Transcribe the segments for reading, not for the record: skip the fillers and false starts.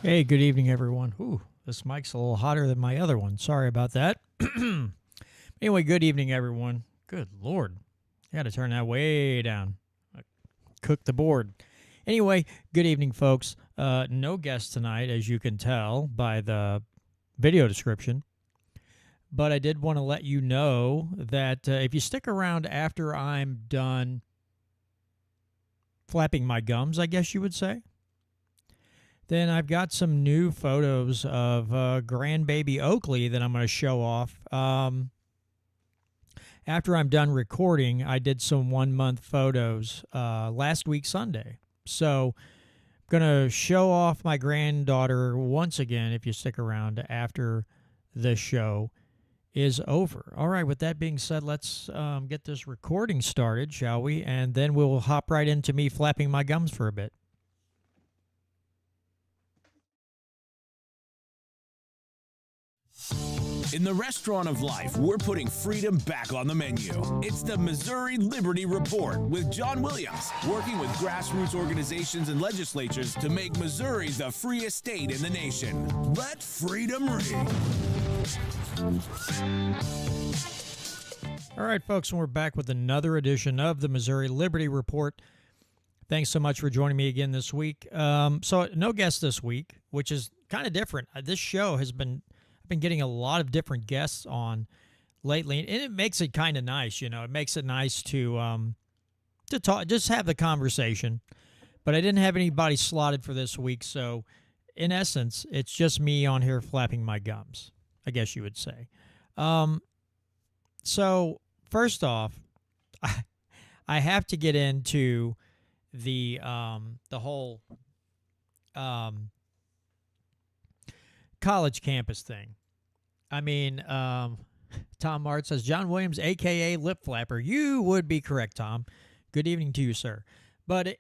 Hey, good evening, everyone. Ooh, this mic's a little hotter than my other one. Sorry about that. Anyway, good evening, everyone. Good Lord. I got to turn that way down. Cook the board. Anyway, good evening, folks. No guest tonight, as you can tell by the video description. But I did want to let you know that if you stick around after I'm done flapping my gums, I guess you would say, then I've got some new photos of grandbaby Oakley that I'm going to show off. After I'm done recording, I did some 1 month photos last week Sunday. So I'm going to show off my granddaughter once again if you stick around after the show is over. All right, with that being said, let's get this recording started, shall we? And then we'll hop right into me flapping my gums for a bit. In the restaurant of life, we're putting freedom back on the menu. It's the Missouri Liberty Report with John Williams, working with grassroots organizations and legislatures to make Missouri the freest state in the nation. Let freedom ring. All right, folks, and we're back with another edition of the Missouri Liberty Report. Thanks so much for joining me again this week. So no guest this week, which is kind of different. This show has been getting a lot of different guests on lately, and it makes it kind of nice. You know, it makes it nice to talk, just have the conversation. But I didn't have anybody slotted for this week, so in essence, it's just me on here flapping my gums, I guess you would say. So first off, I have to get into the whole college campus thing. I mean, Tom Mart says, John Williams, a.k.a. Lip Flapper. You would be correct, Tom. Good evening to you, sir. But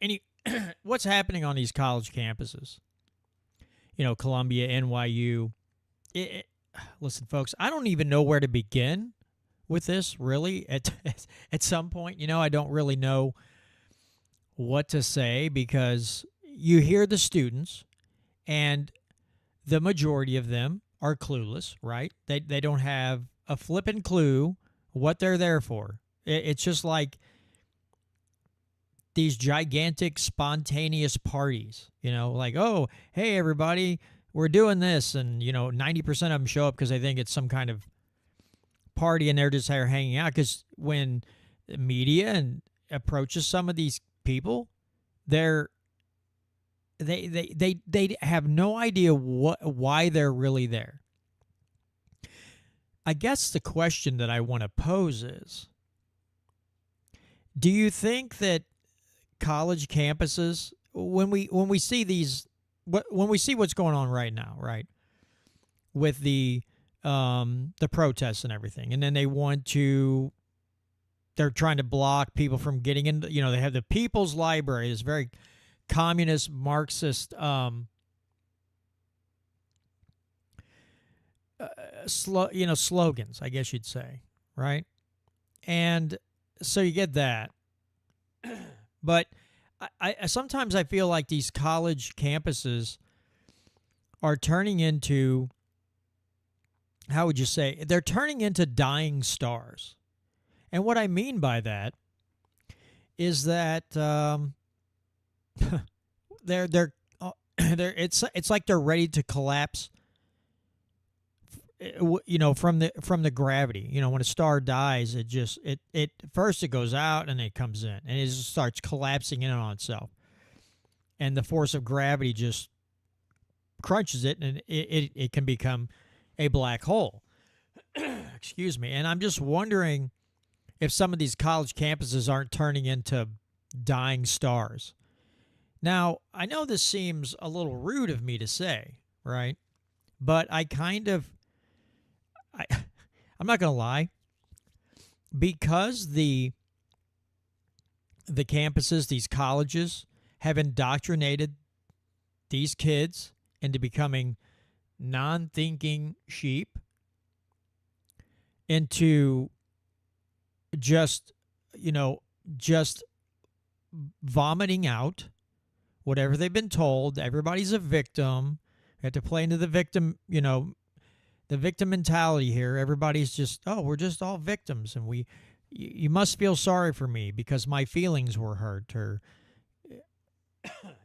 what's happening on these college campuses? You know, Columbia, NYU. Listen, folks, I don't even know where to begin with this, really. At some point, you know, I don't really know what to say because you hear the students, and the majority of them are clueless, right? They don't have a flippin' clue what they're there for. It's just like these gigantic spontaneous parties, you know, like, oh, hey, everybody, we're doing this. And, you know, 90% of them show up because they think it's some kind of party and they're just there hanging out. Because when the media and approaches some of these people, they have no idea why they're really there. I guess the question that I want to pose is, do you think that college campuses, when we see these, when we see what's going on right now, right, with the protests and everything, and then they're trying to block people from getting in, you know, they have the People's Library, this very communist Marxist slogans, I guess you'd say, right? And so you get that. But I sometimes I feel like these college campuses are turning into, how would you say, they're turning into dying stars. And what I mean by that is that it's like they're ready to collapse, you know, from the gravity. You know, when a star dies, it first it goes out and it comes in and it just starts collapsing in on itself, and the force of gravity just crunches it, and it can become a black hole. Excuse me. And I'm just wondering if some of these college campuses aren't turning into dying stars. Now, I know this seems a little rude of me to say, right? But I'm not going to lie. Because the campuses, these colleges, have indoctrinated these kids into becoming non-thinking sheep, into just vomiting out whatever they've been told. Everybody's a victim. We have to play into the victim, the victim mentality here. Everybody's just, oh, we're just all victims, and you must feel sorry for me because my feelings were hurt, or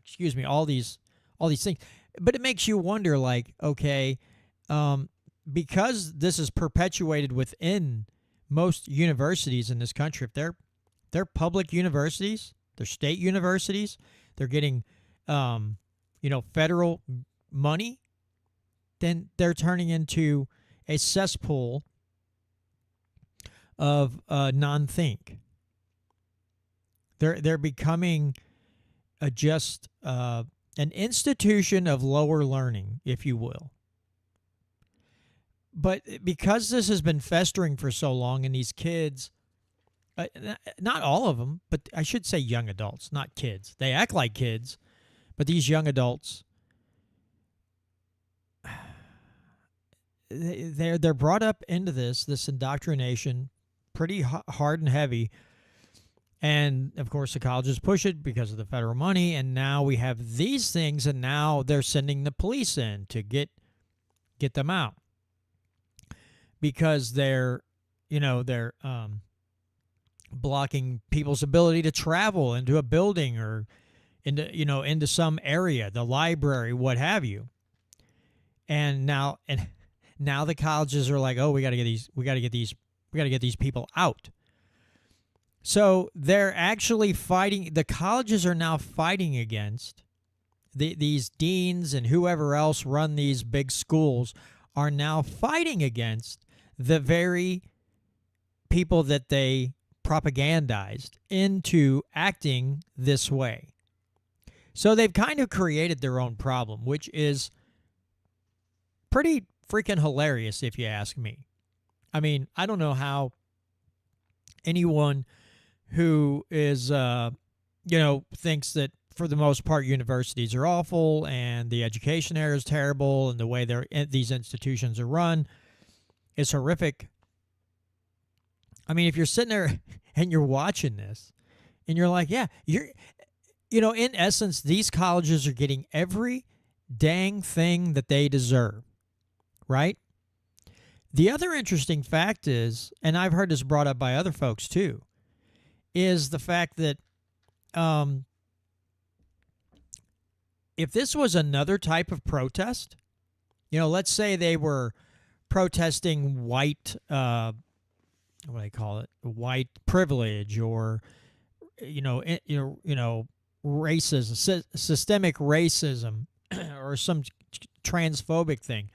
excuse me, all these things. But it makes you wonder, like, okay, because this is perpetuated within most universities in this country, if they're public universities, they're state universities, they're getting federal money, then they're turning into a cesspool of non-think. They're becoming just an institution of lower learning, if you will. But because this has been festering for so long, and these kids, not all of them, but I should say young adults, not kids. They act like kids, but these young adults, they're brought up into this indoctrination pretty hard and heavy. And, of course, the colleges push it because of the federal money, and now we have these things, and now they're sending the police in to get them out because they're blocking people's ability to travel into a building or into some area, the library, what have you. And now the colleges are like, oh, we got to get these people out. So they're actually fighting. The colleges are now fighting against these deans, and whoever else run these big schools are now fighting against the very people that they propagandized into acting this way. So they've kind of created their own problem, which is pretty freaking hilarious if you ask me. I mean, I don't know how anyone who is, thinks that for the most part universities are awful and the education there is terrible and the way these institutions are run is horrific. I mean, if you're sitting there and you're watching this and you're like, yeah, in essence, these colleges are getting every dang thing that they deserve, right? The other interesting fact is, and I've heard this brought up by other folks too, is the fact that if this was another type of protest, let's say they were protesting white, what do they call it, white privilege, or racism, systemic racism, or some transphobic thing.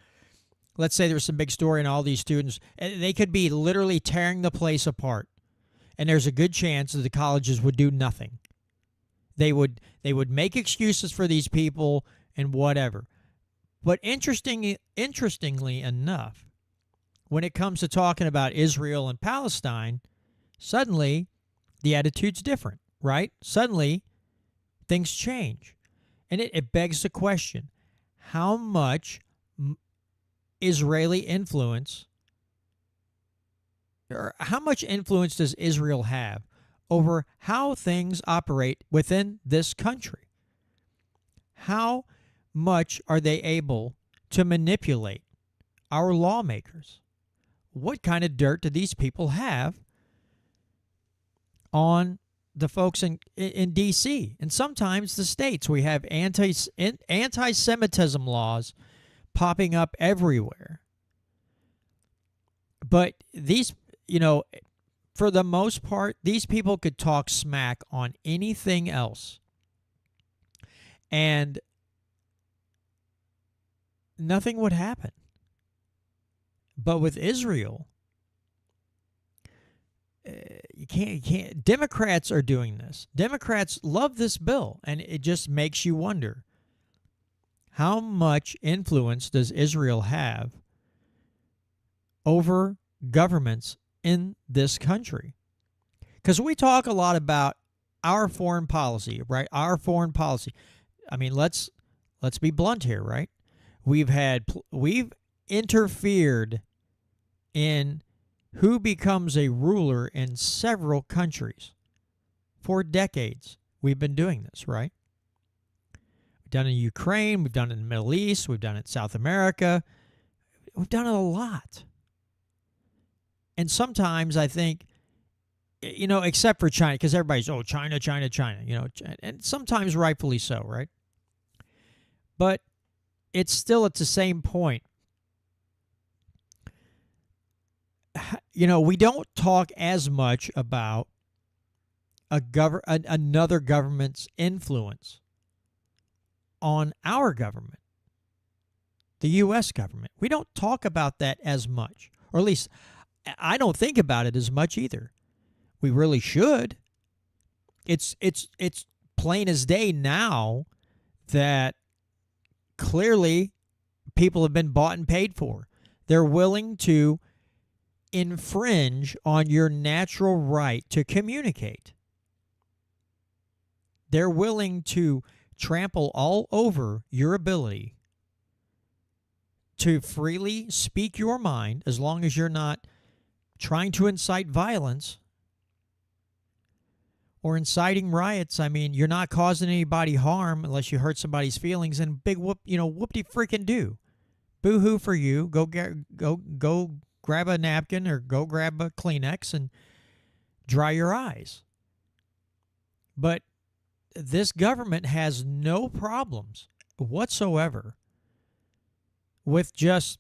Let's say there's some big story and all these students, they could be literally tearing the place apart. And there's a good chance that the colleges would do nothing. They would make excuses for these people and whatever. But interestingly enough, when it comes to talking about Israel and Palestine, suddenly the attitude's different, right? Suddenly things change. And it begs the question, how much Israeli influence, or how much influence does Israel have over how things operate within this country? How much are they able to manipulate our lawmakers? What kind of dirt do these people have on the folks in D.C. and sometimes the states? We have anti-Semitism laws popping up everywhere. But these, for the most part, these people could talk smack on anything else, and nothing would happen. But with Israel, you can't. Democrats are doing this. Democrats love this bill, and it just makes you wonder, how much influence does Israel have over governments in this country? Because we talk a lot about our foreign policy, right? Our foreign policy. I mean, let's be blunt here, right? We've interfered in who becomes a ruler in several countries. For decades, we've been doing this, right? We've done it in Ukraine. We've done it in the Middle East. We've done it in South America. We've done it a lot. And sometimes I think, except for China, because everybody's, China, China, China, and sometimes rightfully so, right? But it's still at the same point. We don't talk as much about another government's influence on our government, the U.S. government. We don't talk about that as much, or at least I don't think about it as much either. We really should. It's plain as day now that clearly people have been bought and paid for. They're willing to infringe on your natural right to communicate. They're willing to trample all over your ability to freely speak your mind, as long as you're not trying to incite violence or inciting riots. I mean, you're not causing anybody harm unless you hurt somebody's feelings, and big whoop-de freaking do. Boo-hoo for you. Go grab a napkin or go grab a Kleenex and dry your eyes. But this government has no problems whatsoever with just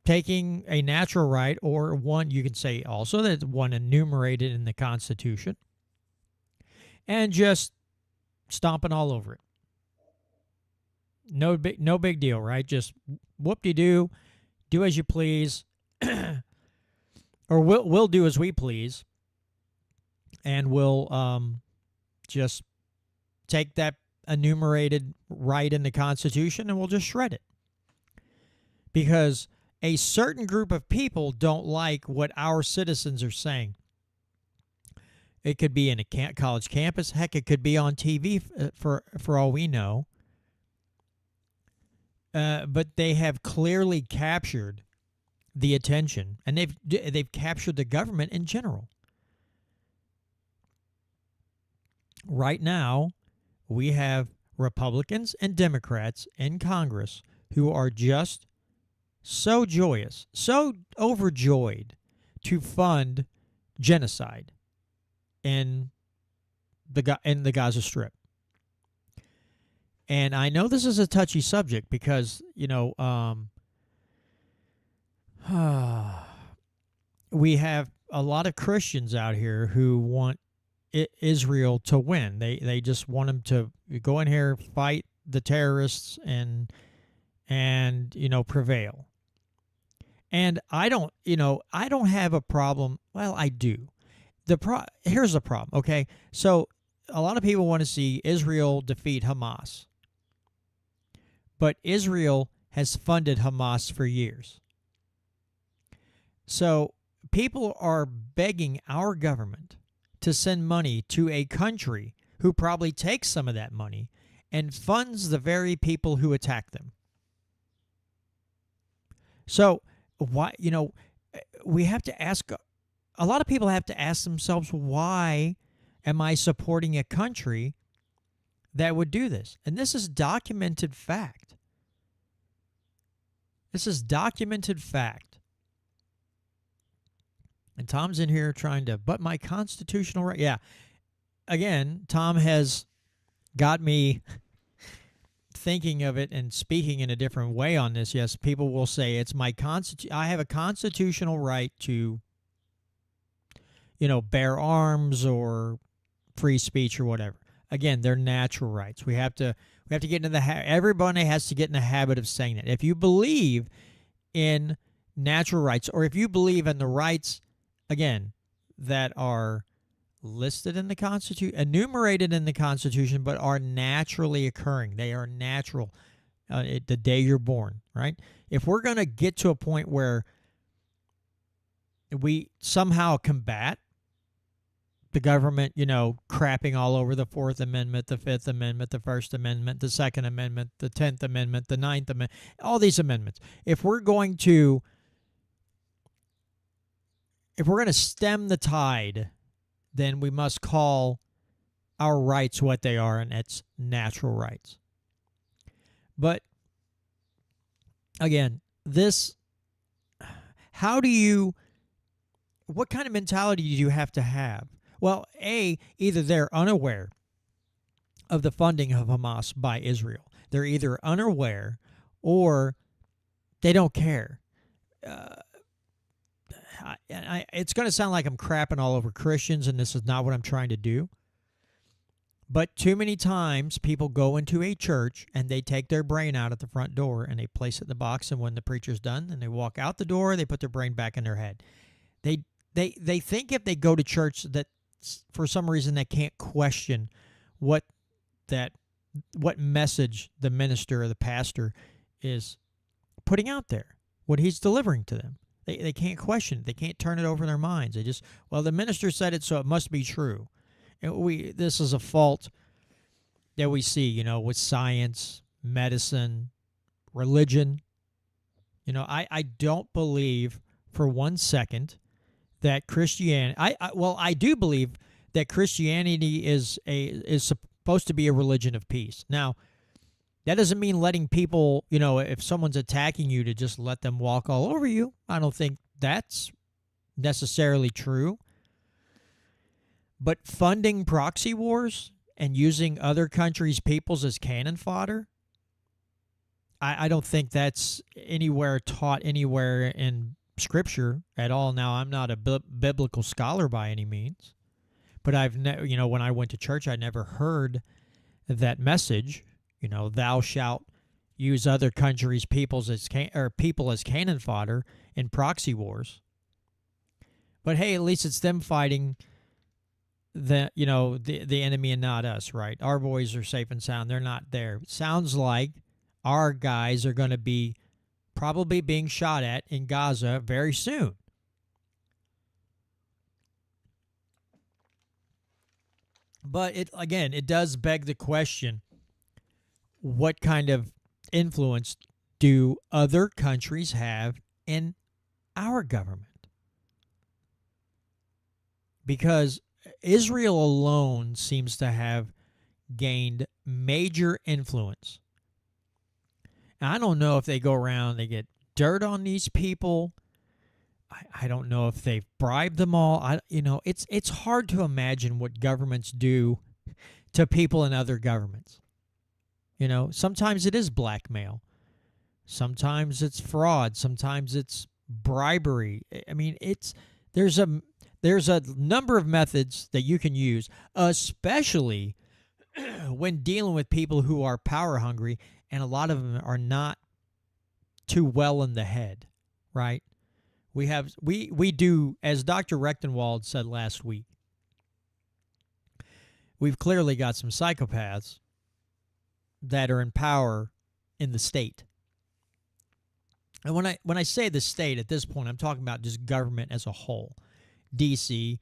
taking a natural right, or one, you can say also that one enumerated in the Constitution, and just stomping all over it. No big deal, right? Just whoop-de-doo, do as you please, or we'll do as we please, and we'll just take that enumerated right in the Constitution and we'll just shred it. Because a certain group of people don't like what our citizens are saying. It could be in a college campus. Heck, it could be on TV for all we know. But they have clearly captured the attention, and they've captured the government in general. Right now, we have Republicans and Democrats in Congress who are just so joyous, so overjoyed to fund genocide in the Gaza Strip. And I know this is a touchy subject because, we have a lot of Christians out here who want Israel to win. They just want them to go in here, fight the terrorists, and prevail. And I don't have a problem. Well, I do. Here's the problem. Okay, so a lot of people want to see Israel defeat Hamas, but Israel has funded Hamas for years. So people are begging our government to send money to a country who probably takes some of that money and funds the very people who attack them. So why, we have to ask, a lot of people have to ask themselves, why am I supporting a country that would do this? And this is documented fact. This is documented fact. And Tom's in here trying to, but my constitutional right. Yeah. Again, Tom has got me thinking of it and speaking in a different way on this. Yes, people will say it's my I have a constitutional right to, bear arms or free speech or whatever. Again, they're natural rights. We have to get into everybody has to get in the habit of saying that. If you believe in natural rights, or if you believe in the rights, again, that are listed in the Constitution, enumerated in the Constitution, but are naturally occurring. They are natural the day you're born, right? If we're going to get to a point where we somehow combat the government, crapping all over the Fourth Amendment, the Fifth Amendment, the First Amendment, the Second Amendment, the 10th Amendment, the Ninth Amendment, all these amendments. If we're going to stem the tide, then we must call our rights what they are, and that's natural rights. But again, what kind of mentality do you have to have? Well, either they're unaware of the funding of Hamas by Israel. They're either unaware or they don't care. It's going to sound like I'm crapping all over Christians, and this is not what I'm trying to do. But too many times people go into a church and they take their brain out at the front door and they place it in the box, and when the preacher's done and they walk out the door, they put their brain back in their head. They think if they go to church that for some reason they can't question what message the minister or the pastor is putting out there, what he's delivering to them. They can't question it. They can't turn it over in their minds. They just, well, the minister said it, so it must be true. And this is a fault that we see, with science, medicine, religion. I don't believe for 1 second that Christianity. I do believe that Christianity is supposed to be a religion of peace. Now, that doesn't mean letting people, if someone's attacking you, to just let them walk all over you. I don't think that's necessarily true. But funding proxy wars and using other countries' peoples as cannon fodder, I don't think that's taught anywhere in Scripture at all. Now, I'm not a biblical scholar by any means, but when I went to church, I never heard that message. Thou shalt use other countries' people as cannon fodder in proxy wars. But hey, at least it's them fighting the enemy and not us, right? Our boys are safe and sound. They're not there. It sounds like our guys are going to be probably being shot at in Gaza very soon. But it does beg the question, what kind of influence do other countries have in our government? Because Israel alone seems to have gained major influence. Now, I don't know if they go around, they get dirt on these people. I don't know if they've bribed them all. It's hard to imagine what governments do to people in other governments. Sometimes it is blackmail. Sometimes it's fraud. Sometimes it's bribery. I mean, there's a number of methods that you can use, especially when dealing with people who are power hungry, and a lot of them are not too well in the head, right? We do, as Dr. Rechtenwald said last week, we've clearly got some psychopaths that are in power in the state. And when I say the state at this point, I'm talking about just government as a whole. D.C.,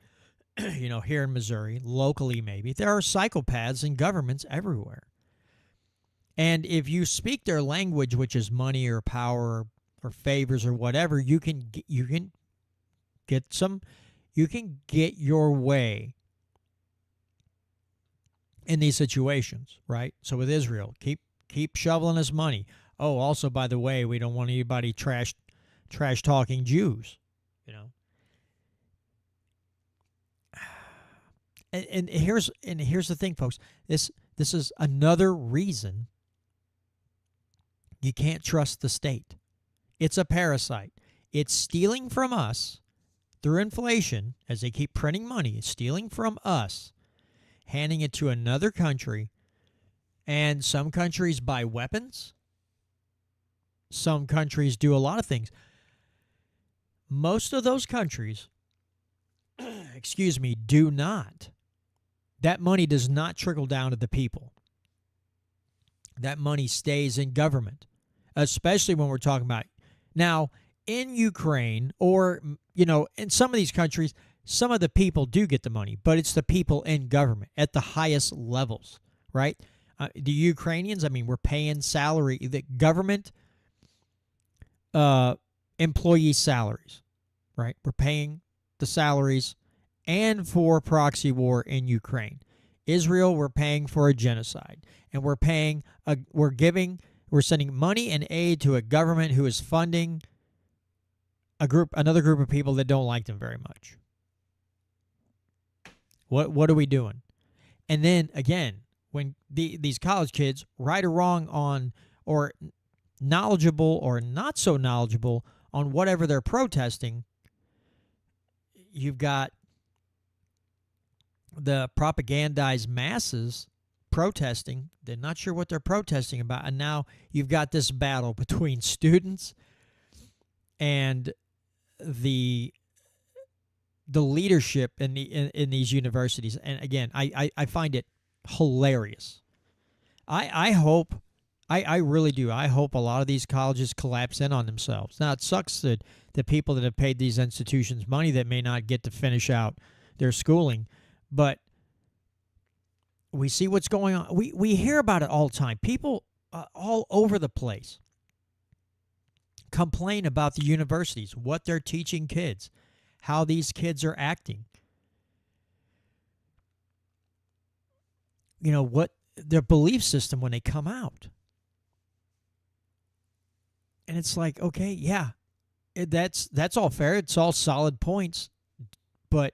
here in Missouri, locally maybe. There are psychopaths in governments everywhere. And if you speak their language, which is money or power or favors or whatever, you can get your way in these situations, right? So with Israel, keep shoveling us money. Oh, also, by the way, we don't want anybody trash talking Jews, And here's the thing, folks. This is another reason you can't trust the state. It's a parasite. It's stealing from us through inflation, as they keep printing money. It's stealing from us, handing it to another country, and some countries buy weapons. Some countries do a lot of things. Most of those countries, do not. That money does not trickle down to the people. That money stays in government, especially when we're talking about now in Ukraine or, in some of these countries, some of the people do get the money, but it's the people in government at the highest levels, right? The Ukrainians, we're paying salary, the government employee salaries, right? We're paying the salaries and for proxy war in Ukraine. Israel, we're paying for a genocide, and we're sending money and aid to a government who is funding another group of people that don't like them very much. What are we doing? And then again, when these college kids, right or wrong on, or knowledgeable or not so knowledgeable on whatever they're protesting, you've got the propagandized masses protesting. They're not sure what they're protesting about, and now you've got this battle between students and the leadership in these universities. And again, I find it hilarious. I hope, I really do. I hope a lot of these colleges collapse in on themselves. Now, it sucks that the people that have paid these institutions money that may not get to finish out their schooling, but we see what's going on. We hear about it all the time. People all over the place complain about the universities, what they're teaching kids, how these kids are acting. You know, what their belief system when they come out. And it's like, okay, yeah, that's all fair. It's all solid points. But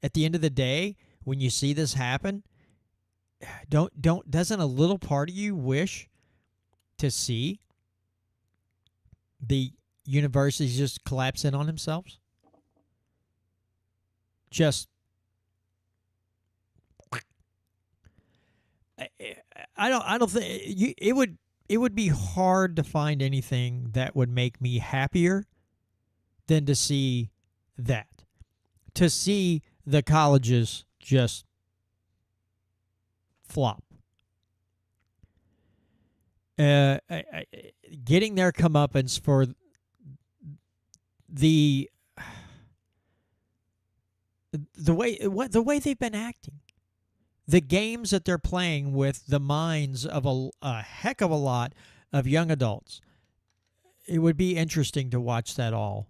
at the end of the day, when you see this happen, doesn't a little part of you wish to see the universities just collapse in on themselves? Just, I don't think it would be hard to find anything that would make me happier than to see that. To see the colleges just flop. Getting their comeuppance for the way they've been acting. The games that they're playing with the minds of a heck of a lot of young adults. It would be interesting to watch that all.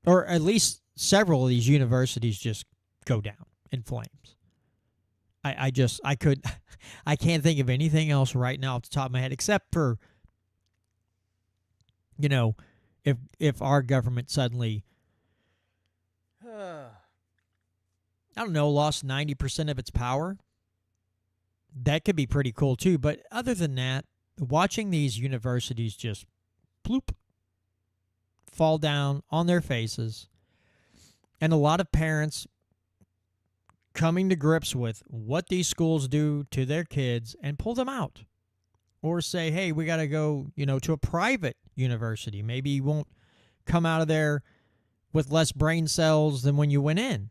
Or at least several of these universities just go down in flames. I can't think of anything else right now off the top of my head, except for, you know, if our government suddenly, I don't know, lost 90% of its power. That could be pretty cool too. But other than that, watching these universities just bloop, fall down on their faces, and a lot of parents coming to grips with what these schools do to their kids and pull them out. Or say, hey, we got to go, to a private university. Maybe you won't come out of there with less brain cells than when you went in.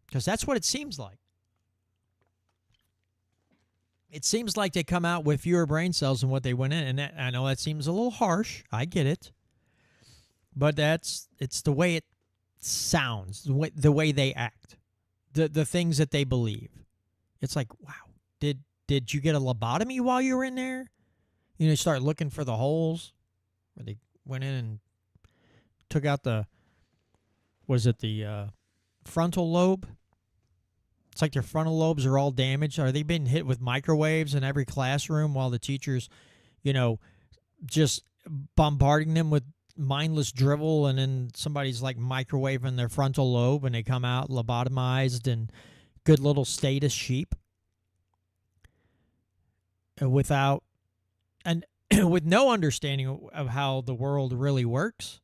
Because that's what it seems like. It seems like they come out with fewer brain cells than what they went in. And I know that seems a little harsh. I get it. But it's the way it sounds, the way they act, the things that they believe. It's like, wow, did you get a lobotomy while you were in there? You start looking for the holes where they went in and took out the frontal lobe? It's like their frontal lobes are all damaged. Are they being hit with microwaves in every classroom while the teachers, just bombarding them with mindless drivel, and then somebody's like microwaving their frontal lobe and they come out lobotomized and good little status sheep without and with no understanding of how the world really works.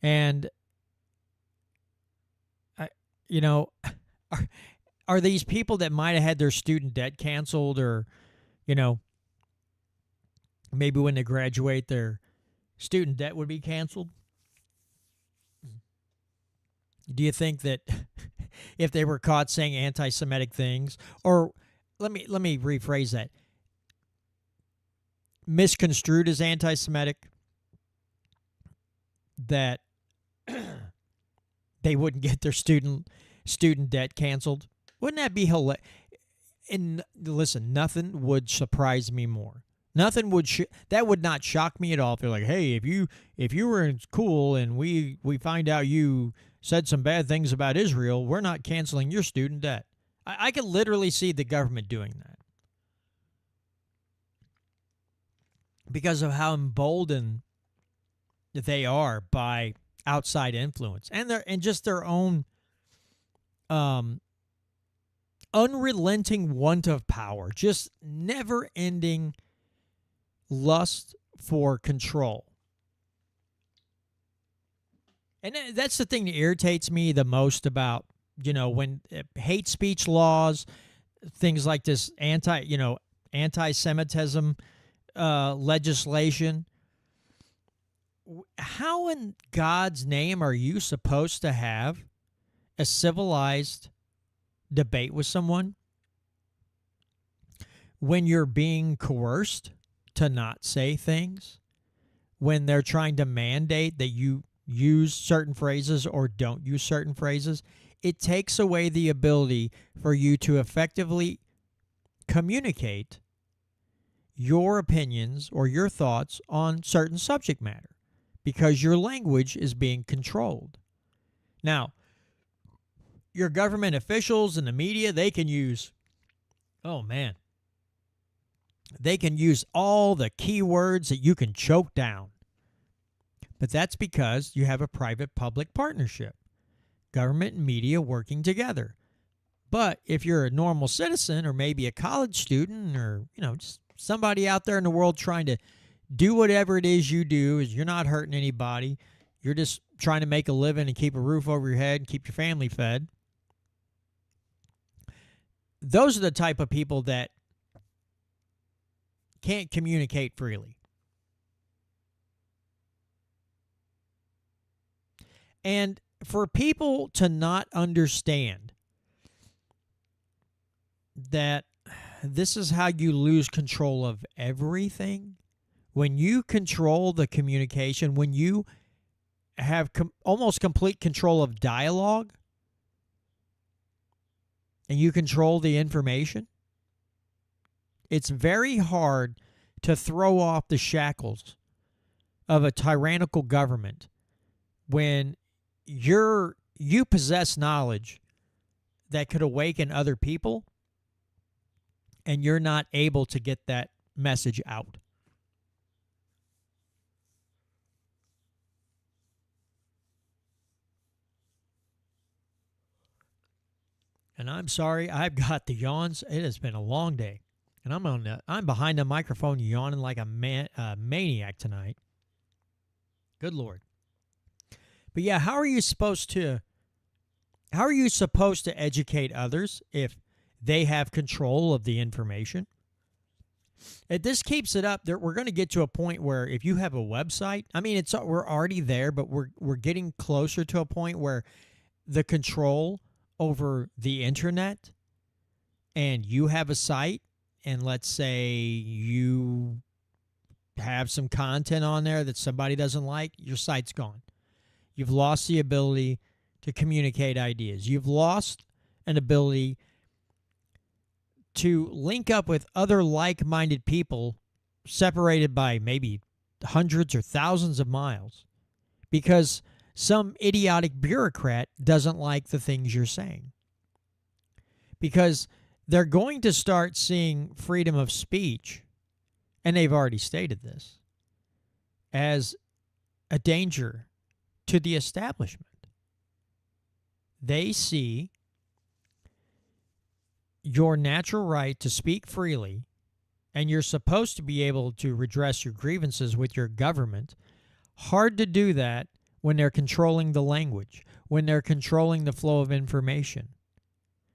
And are these people that might have had their student debt canceled, or maybe when they graduate their student debt would be canceled? Do you think that if they were caught saying anti-Semitic things, or let me rephrase that, misconstrued as anti-Semitic, that they wouldn't get their student debt canceled? Wouldn't that be hilarious? And listen, nothing would surprise me more Nothing would that would not shock me at all if they're like, hey, if you were in school and we find out you said some bad things about Israel, we're not canceling your student debt. I could literally see the government doing that because of how emboldened they are by outside influence and just their own unrelenting want of power, just never ending lust for control. And that's the thing that irritates me the most about, when hate speech laws, things like this anti-Semitism legislation. How in God's name are you supposed to have a civilized debate with someone when you're being coerced to not say things, when they're trying to mandate that you use certain phrases or don't use certain phrases? It takes away the ability for you to effectively communicate your opinions or your thoughts on certain subject matter because your language is being controlled. Now, your government officials and the media, they can use all the keywords that you can choke down. But that's because you have a private-public partnership, government and media working together. But if you're a normal citizen or maybe a college student or, just somebody out there in the world trying to do whatever it is you do, is you're not hurting anybody, you're just trying to make a living and keep a roof over your head and keep your family fed. Those are the type of people that can't communicate freely. And for people to not understand that this is how you lose control of everything, when you control the communication, when you have almost complete control of dialogue, and you control the information, it's very hard to throw off the shackles of a tyrannical government when you possess knowledge that could awaken other people and you're not able to get that message out. And I'm sorry, I've got the yawns. It has been a long day. And I'm behind the microphone yawning like a maniac tonight. Good Lord. But yeah, how are you supposed to educate others if they have control of the information? If this keeps it up, we're going to get to a point where if you have a website, we're already there, but we're getting closer to a point where the control over the internet, and you have a site, and let's say you have some content on there that somebody doesn't like, your site's gone. You've lost the ability to communicate ideas. You've lost an ability to link up with other like-minded people separated by maybe hundreds or thousands of miles because some idiotic bureaucrat doesn't like the things you're saying. Because they're going to start seeing freedom of speech, and they've already stated this, as a danger to the establishment. They see your natural right to speak freely, and you're supposed to be able to redress your grievances with your government. Hard to do that when they're controlling the language, when they're controlling the flow of information,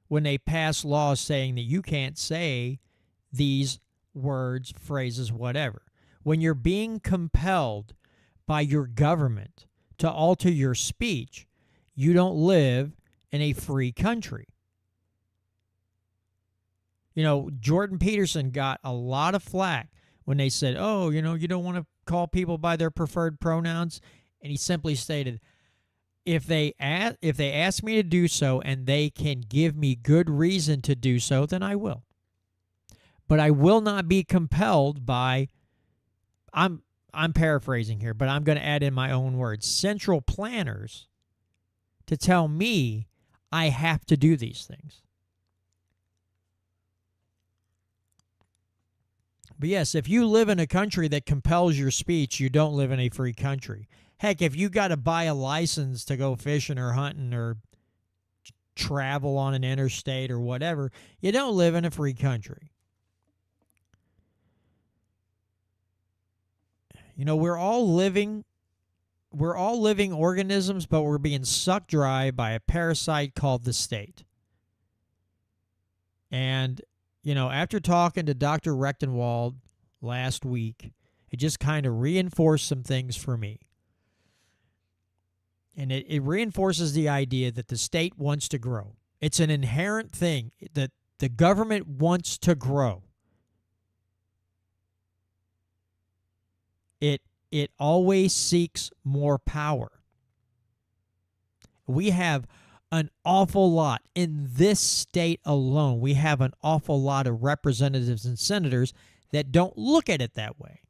when they pass laws saying that you can't say these words, phrases, whatever. When you're being compelled by your government to alter your speech, you don't live in a free country. Jordan Peterson got a lot of flack when they said, you don't want to call people by their preferred pronouns. And he simply stated, if they ask me to do so and they can give me good reason to do so, then I will. But I will not be compelled by, I'm paraphrasing here, but I'm going to add in my own words, central planners to tell me I have to do these things. But yes, if you live in a country that compels your speech, you don't live in a free country. Heck, if you got to buy a license to go fishing or hunting or travel on an interstate or whatever, you don't live in a free country. You know, we're all living organisms, but we're being sucked dry by a parasite called the state. And, you know, after talking to Dr. Rechtenwald last week, it just kind of reinforced some things for me. And it reinforces the idea that the state wants to grow. It's an inherent thing that the government wants to grow. It always seeks more power. We have an awful lot in this state alone. We have an awful lot of representatives and senators that don't look at it that way.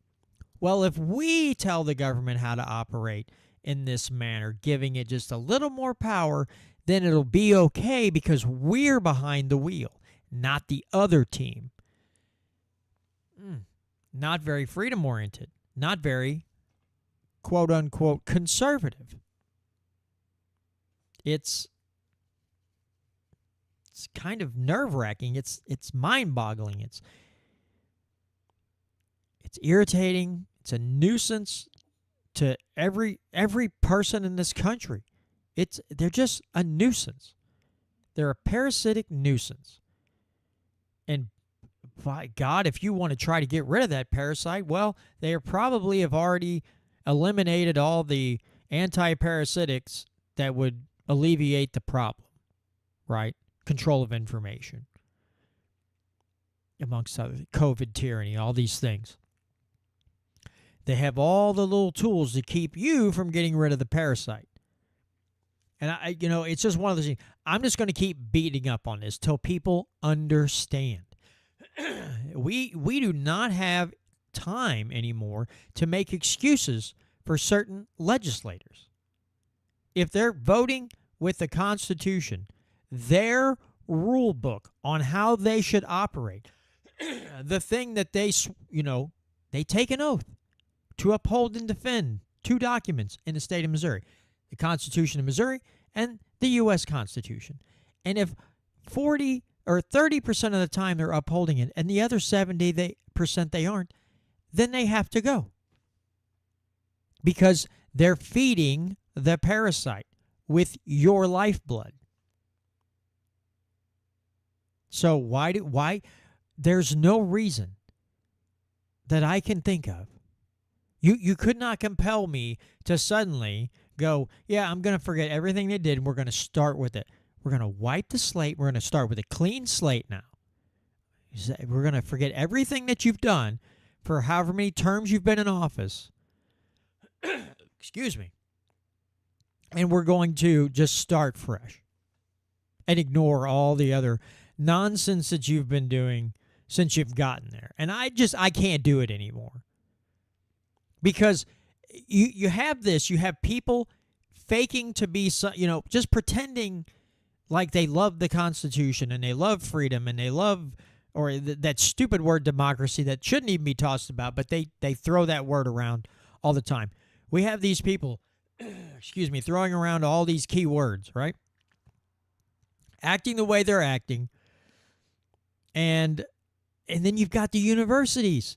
Well, if we tell the government how to operate in this manner, giving it just a little more power, then it'll be okay because we're behind the wheel, not the other team. Not very freedom-oriented. Not very, quote-unquote, conservative. It's kind of nerve-wracking. It's mind-boggling. It's irritating. It's a nuisance to every person in this country. They're just a nuisance. They're a parasitic nuisance. And by God, if you want to try to get rid of that parasite, well, they probably have already eliminated all the anti-parasitics that would alleviate the problem, right? Control of information, amongst other COVID tyranny, all these things. They have all the little tools to keep you from getting rid of the parasite. And it's just one of those things. I'm just going to keep beating up on this till people understand. We do not have time anymore to make excuses for certain legislators. If they're voting with the Constitution, their rule book on how they should operate, the thing that they take an oath to uphold and defend, two documents in the state of Missouri, the Constitution of Missouri and the U.S. Constitution. And if 40 or 30% of the time they're upholding it and the other 70% they aren't, then they have to go. Because they're feeding the parasite with your lifeblood. So why there's no reason that I can think of. You could not compel me to suddenly go, yeah, I'm going to forget everything they did and we're going to start with it. We're going to wipe the slate. We're going to start with a clean slate now. We're going to forget everything that you've done for however many terms you've been in office. Excuse me. And we're going to just start fresh and ignore all the other nonsense that you've been doing since you've gotten there. And I can't do it anymore. Because you have this, you have people faking to be, just pretending like they love the Constitution and they love freedom and they love, or that stupid word democracy that shouldn't even be tossed about, but they throw that word around all the time. We have these people, throwing around all these key words, right? Acting the way they're acting. And then you've got the universities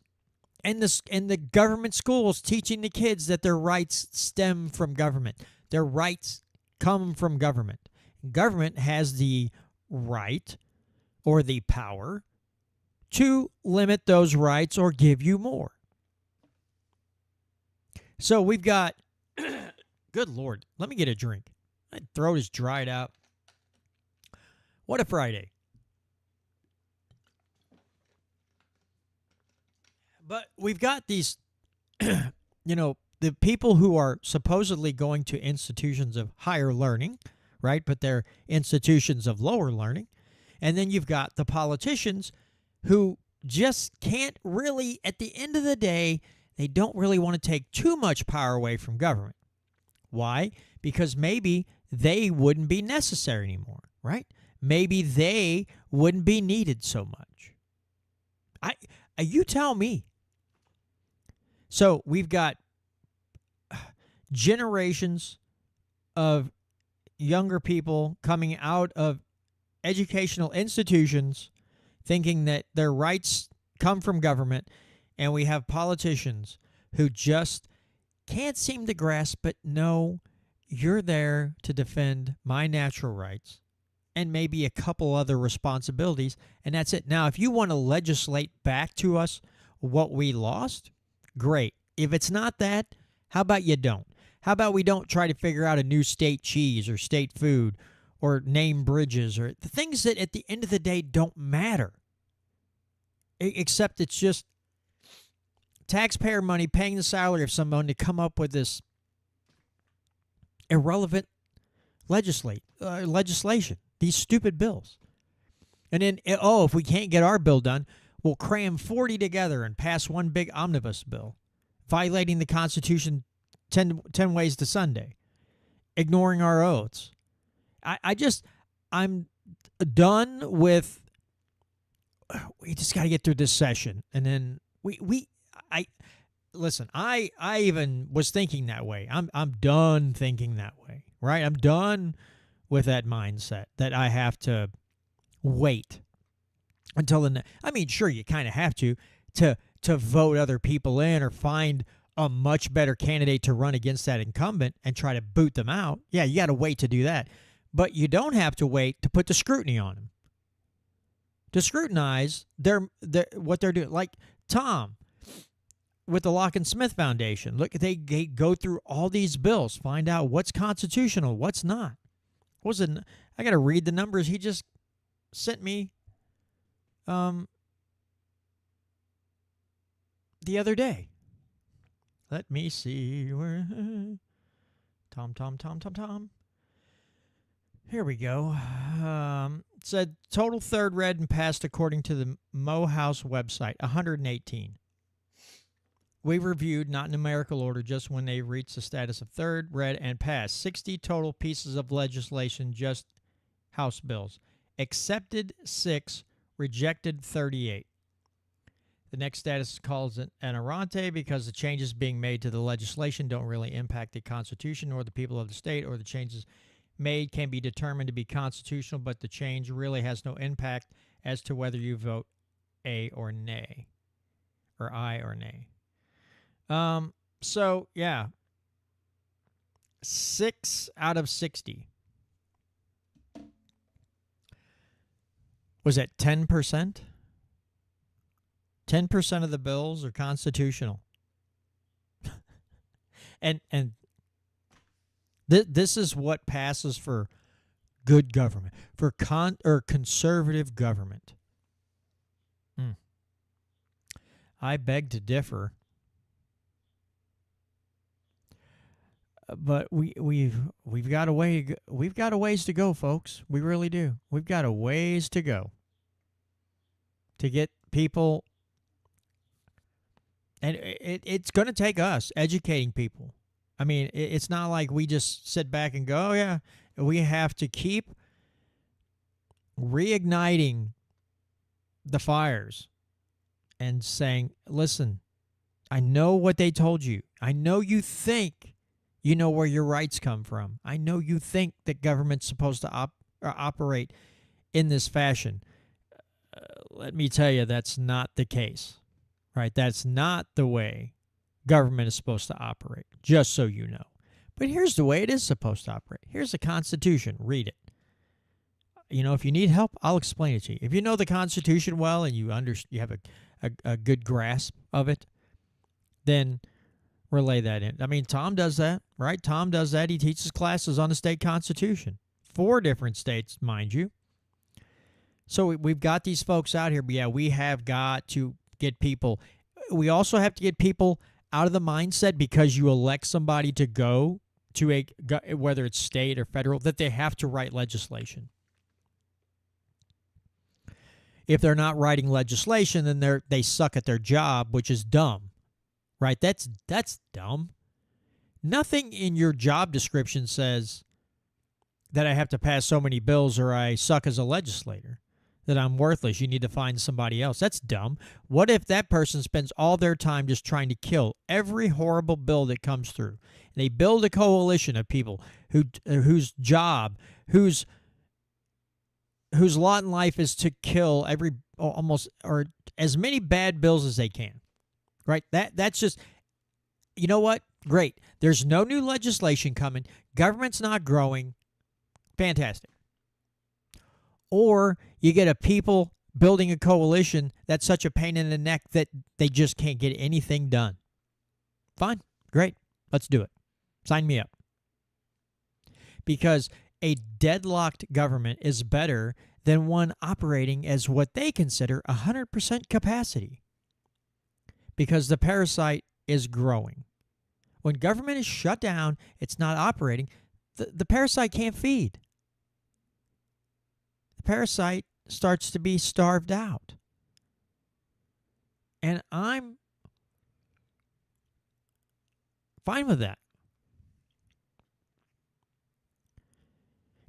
and the government schools teaching the kids that their rights stem from government. Their rights come from government. Government has the right or the power to limit those rights or give you more. So we've got, good Lord, let me get a drink. My throat is dried out. What a Friday. But we've got these, the people who are supposedly going to institutions of higher learning, right? But they're institutions of lower learning. And then you've got the politicians who just can't really, at the end of the day, they don't really want to take too much power away from government. Why? Because maybe they wouldn't be necessary anymore, right? Maybe they wouldn't be needed so much. You tell me. So we've got generations of younger people coming out of educational institutions thinking that their rights come from government, and we have politicians who just can't seem to grasp, but no, you're there to defend my natural rights and maybe a couple other responsibilities, and that's it. Now, if you want to legislate back to us what we lost, great. If it's not that, how about you don't? How about we don't try to figure out a new state cheese or state food or name bridges or the things that at the end of the day don't matter, except it's just taxpayer money paying the salary of someone to come up with this irrelevant legislation, these stupid bills. And then, if we can't get our bill done, we'll cram 40 together and pass one big omnibus bill, violating the Constitution 10 ways to Sunday, ignoring our oaths. I'm done with, we just got to get through this session. And then listen, I even was thinking that way. I'm done thinking that way, right? I'm done with that mindset that I have to wait until sure, you kind of have to vote other people in or find a much better candidate to run against that incumbent and try to boot them out. Yeah, you got to wait to do that. But you don't have to wait to put the scrutiny on them, to scrutinize what they're doing. Like Tom with the Lock and Smith Foundation. Look, they go through all these bills, find out what's constitutional, what's not. I got to read the numbers he just sent me the other day. Let me see where Tom. Here we go. Said total third read and passed according to the Mo House website, 118. We reviewed, not in numerical order, just when they reached the status of third read and passed. 60 total pieces of legislation, just House bills. Accepted 6, rejected 38. The next status is called an errante because the changes being made to the legislation don't really impact the Constitution or the people of the state, or the changes made can be determined to be constitutional, but the change really has no impact as to whether you vote A or nay, or aye or nay. So, yeah, 6 out of 60. Was that 10%? 10% of the bills are constitutional. and this is what passes for good government, for conservative government. I beg to differ. But we've got a ways to go, folks. We really do. We've got a ways to go to get people. And it's going to take us educating people. I mean, it's not like we just sit back and go, oh, yeah. We have to keep reigniting the fires and saying, listen, I know what they told you. I know you think you know where your rights come from. I know you think that government's supposed to operate in this fashion. Let me tell you, that's not the case. Right? That's not the way government is supposed to operate, just so you know. But here's the way it is supposed to operate. Here's the Constitution. Read it. If you need help, I'll explain it to you. If you know the Constitution well and you have a good grasp of it, then relay that in. I mean, Tom does that, right? Tom does that. He teaches classes on the state constitution. 4 different states, mind you. So we've got these folks out here, but yeah, we have got to get people. We also have to get people out of the mindset because you elect somebody to go to whether it's state or federal, that they have to write legislation. if they're not writing legislation, then they suck at their job, which is dumb, right? That's dumb. Nothing in your job description says that I have to pass so many bills or I suck as a legislator, that I'm worthless. You need to find somebody else. That's dumb. What if that person spends all their time just trying to kill every horrible bill that comes through? And they build a coalition of people whose job, whose lot in life is to kill almost or as many bad bills as they can, right? That's just, you know what? Great. There's no new legislation coming. Government's not growing. Fantastic. Or you get a people building a coalition that's such a pain in the neck that they just can't get anything done. Fine. Great. Let's do it. Sign me up. Because a deadlocked government is better than one operating as what they consider 100% capacity. Because the parasite is growing. When government is shut down, it's not operating, the parasite can't feed. The parasite starts to be starved out. And I'm fine with that.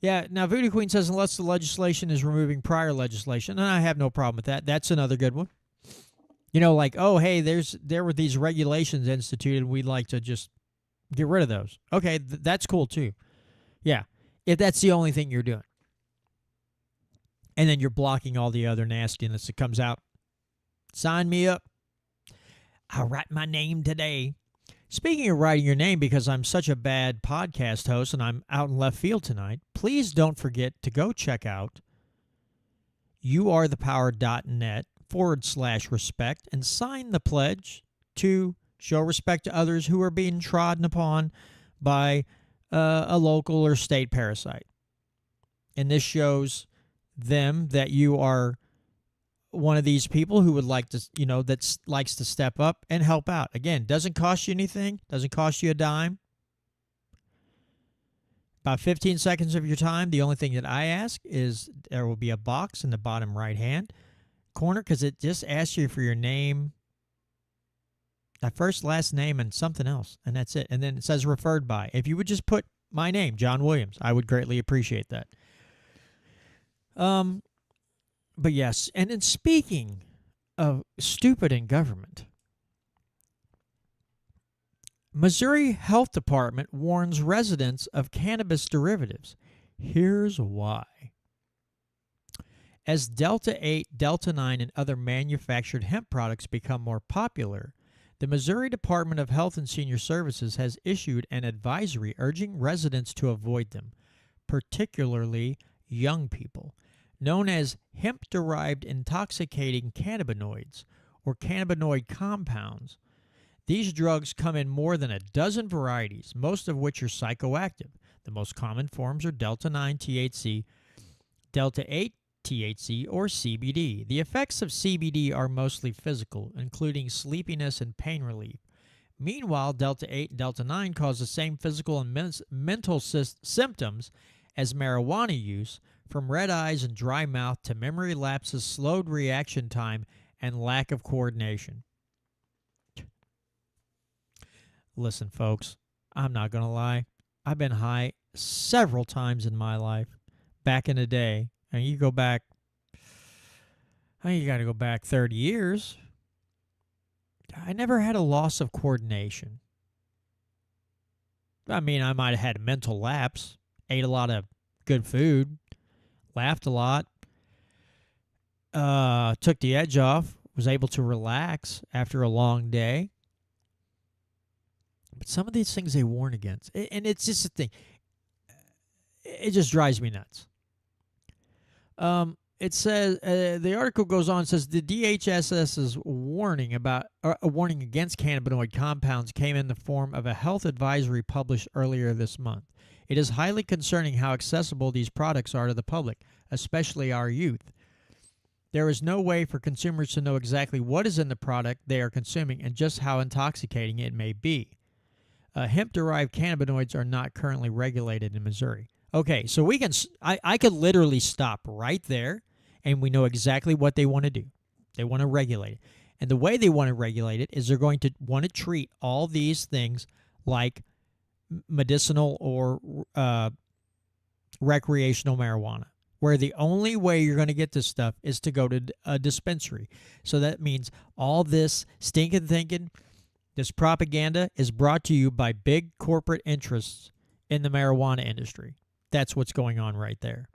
Yeah, now Voodoo Queen says unless the legislation is removing prior legislation, and I have no problem with that. That's another good one. You know, like, oh, hey, there were these regulations instituted. We'd like to just get rid of those. Okay, that's cool too. Yeah, if that's the only thing you're doing. And then you're blocking all the other nastiness that comes out. Sign me up. I'll write my name today. Speaking of writing your name, because I'm such a bad podcast host and I'm out in left field tonight, please don't forget to go check out youarethepower.net/respect and sign the pledge to show respect to others who are being trodden upon by a local or state parasite. And this shows them that you are one of these people who would like to, that likes to step up and help out. Again, doesn't cost you anything, doesn't cost you a dime. About 15 seconds of your time. The only thing that I ask is there will be a box in the bottom right-hand corner because it just asks you for your name, that first, last name, and something else, and that's it. And then it says referred by. If you would just put my name, John Williams, I would greatly appreciate that. But yes, and in speaking of stupid in government, Missouri Health Department warns residents of cannabis derivatives. Here's why. As Delta 8, Delta 9, and other manufactured hemp products become more popular, the Missouri Department of Health and Senior Services has issued an advisory urging residents to avoid them, particularly young people, known as hemp-derived intoxicating cannabinoids or cannabinoid compounds. These drugs come in more than a dozen varieties, most of which are psychoactive. The most common forms are Delta 9 THC, Delta 8 THC, or CBD. The effects of CBD are mostly physical, including sleepiness and pain relief. Meanwhile, Delta 8 and Delta 9 cause the same physical and mental symptoms as marijuana use, from red eyes and dry mouth to memory lapses, slowed reaction time, and lack of coordination. Listen, folks, I'm not going to lie. I've been high several times in my life. Back in the day, and you go back, you got to go back 30 years. I never had a loss of coordination. I mean, I might have had a mental lapse, ate a lot of good food, laughed a lot, took the edge off, was able to relax after a long day. But some of these things they warn against, and it's just a thing. It just drives me nuts. It says the article goes on and says the DHSS's warning against cannabinoid compounds came in the form of a health advisory published earlier this month. It is highly concerning how accessible these products are to the public, especially our youth. There is no way for consumers to know exactly what is in the product they are consuming and just how intoxicating it may be. Hemp-derived cannabinoids are not currently regulated in Missouri. Okay, so I could literally stop right there and we know exactly what they want to do. They want to regulate it. And the way they want to regulate it is they're going to want to treat all these things like medicinal or recreational marijuana, where the only way you're going to get this stuff is to go to a dispensary. So that means all this stinking thinking, this propaganda is brought to you by big corporate interests in the marijuana industry. That's what's going on right there.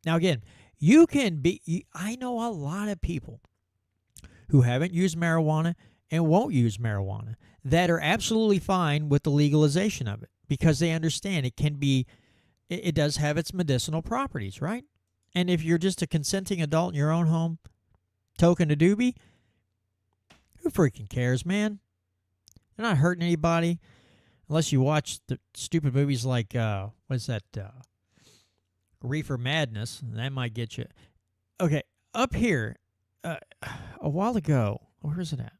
Now, again, I know a lot of people who haven't used marijuana and won't use marijuana that are absolutely fine with the legalization of it because they understand it does have its medicinal properties, right? And if you're just a consenting adult in your own home, toking a doobie, who freaking cares, man? They're not hurting anybody unless you watch the stupid movies like, what's that, Reefer Madness. That might get you. Okay, up here, a while ago, where is it at?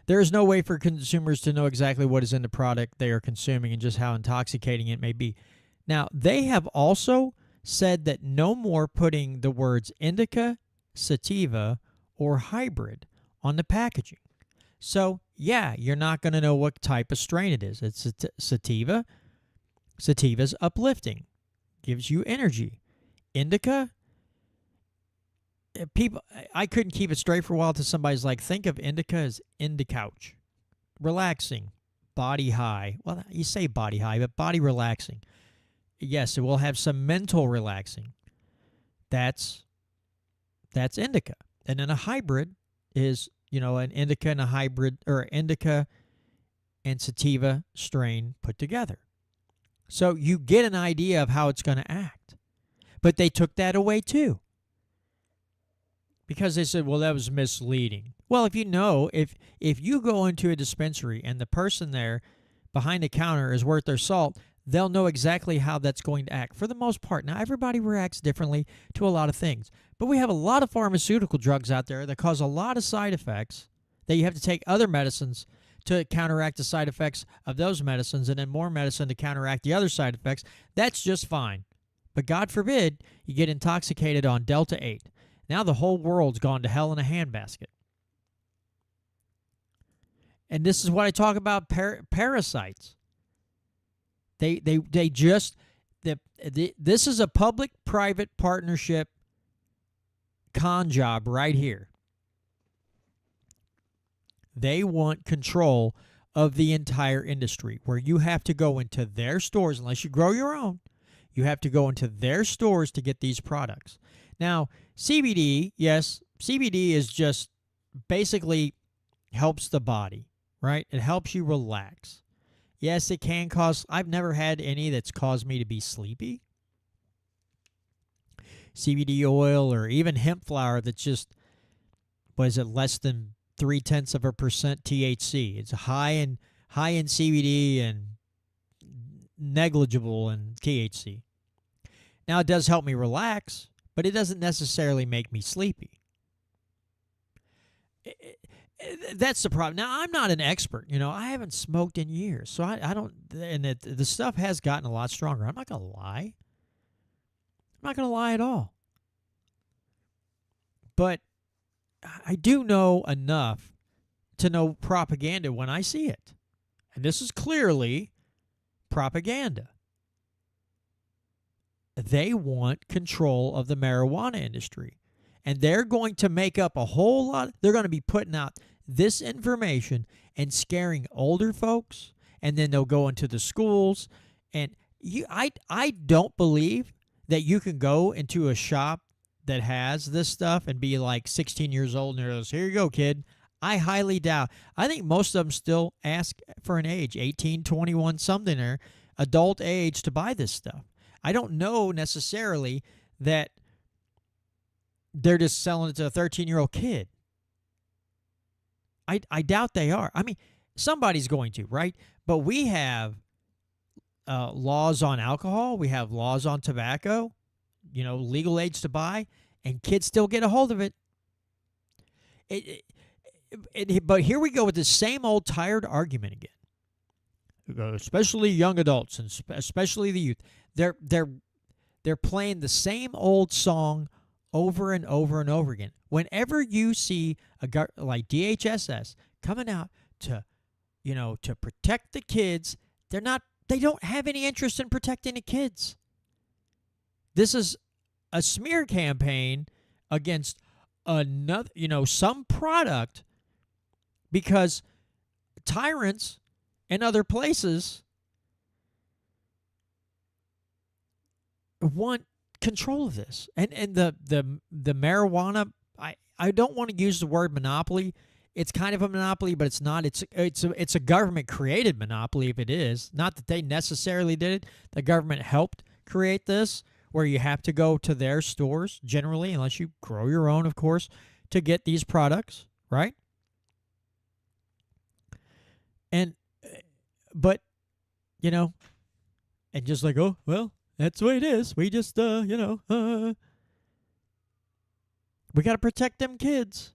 There is no way for consumers to know exactly what is in the product they are consuming and just how intoxicating it may be. Now, they have also said that no more putting the words indica, sativa, or hybrid on the packaging. So, yeah, you're not going to know what type of strain it is. It's sativa. Sativa's uplifting, gives you energy. Indica, I couldn't keep it straight for a while till somebody's like, think of indica as couch, relaxing, body high. Well, you say body high, but body relaxing. Yes, it will have some mental relaxing. That's indica. And then a hybrid is, an indica and a hybrid, or indica and sativa strain put together. So you get an idea of how it's going to act. But they took that away too. Because they said, well, that was misleading. Well, if you go into a dispensary and the person there behind the counter is worth their salt, they'll know exactly how that's going to act for the most part. Now, everybody reacts differently to a lot of things. But we have a lot of pharmaceutical drugs out there that cause a lot of side effects that you have to take other medicines to counteract the side effects of those medicines and then more medicine to counteract the other side effects. That's just fine. But God forbid you get intoxicated on Delta 8. Now the whole world's gone to hell in a handbasket. And this is what I talk about parasites. This is a public-private partnership con job right here. They want control of the entire industry where you have to go into their stores, unless you grow your own, you have to go into their stores to get these products. Now, CBD, yes, CBD is just basically helps the body, right? It helps you relax. Yes, it can cause, I've never had any that's caused me to be sleepy. CBD oil or even hemp flower that's just, less than 0.3% THC. It's high in CBD and negligible in THC. Now, it does help me relax, but it doesn't necessarily make me sleepy. That's the problem. Now, I'm not an expert. I haven't smoked in years, so I don't, and the stuff has gotten a lot stronger. I'm not going to lie. I'm not going to lie at all. But I do know enough to know propaganda when I see it. And this is clearly propaganda. They want control of the marijuana industry. And they're going to make up a whole lot. They're going to be putting out this information and scaring older folks. And then they'll go into the schools. And I don't believe that you can go into a shop that has this stuff and be like 16 years old and goes, here you go, kid. I highly doubt. I think most of them still ask for an age, 18, 21, something, or adult age to buy this stuff. I don't know necessarily that they're just selling it to a 13-year-old kid. I doubt they are. I mean, somebody's going to, right? But we have laws on alcohol. We have laws on tobacco, legal age to buy, and kids still get a hold of it. But here we go with the same old tired argument again. Especially young adults and especially the youth. They're playing the same old song over and over and over again. Whenever you see like DHSS coming out to, to protect the kids, they don't have any interest in protecting the kids. This is a smear campaign against another, some product, because tyrants in other places want control of this. And the marijuana, I don't want to use the word monopoly. It's kind of a monopoly, but it's not. It's a government created monopoly if it is. Not that they necessarily did it. The government helped create this, where you have to go to their stores generally, unless you grow your own, of course, to get these products, right? And but and just like, oh well, that's the way it is. We just we got to protect them kids.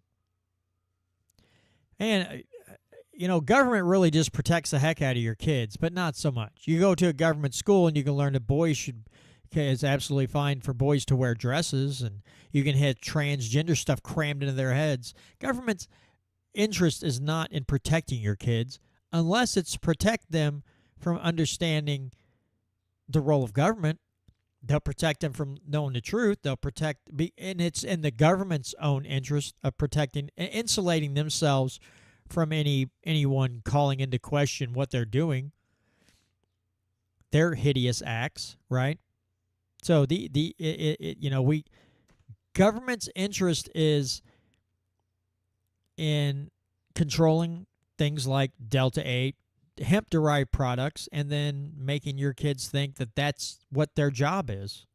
And government really just protects the heck out of your kids, but not so much. You go to a government school and you can learn that it's absolutely fine for boys to wear dresses, and you can have transgender stuff crammed into their heads. Government's interest is not in protecting your kids unless it's to protect them from understanding the role of government. They'll protect them from knowing the truth. And it's in the government's own interest of protecting and insulating themselves from anyone calling into question what they're doing, their hideous acts, right? So government's interest is in controlling things like Delta 8, hemp-derived products, and then making your kids think that that's what their job is.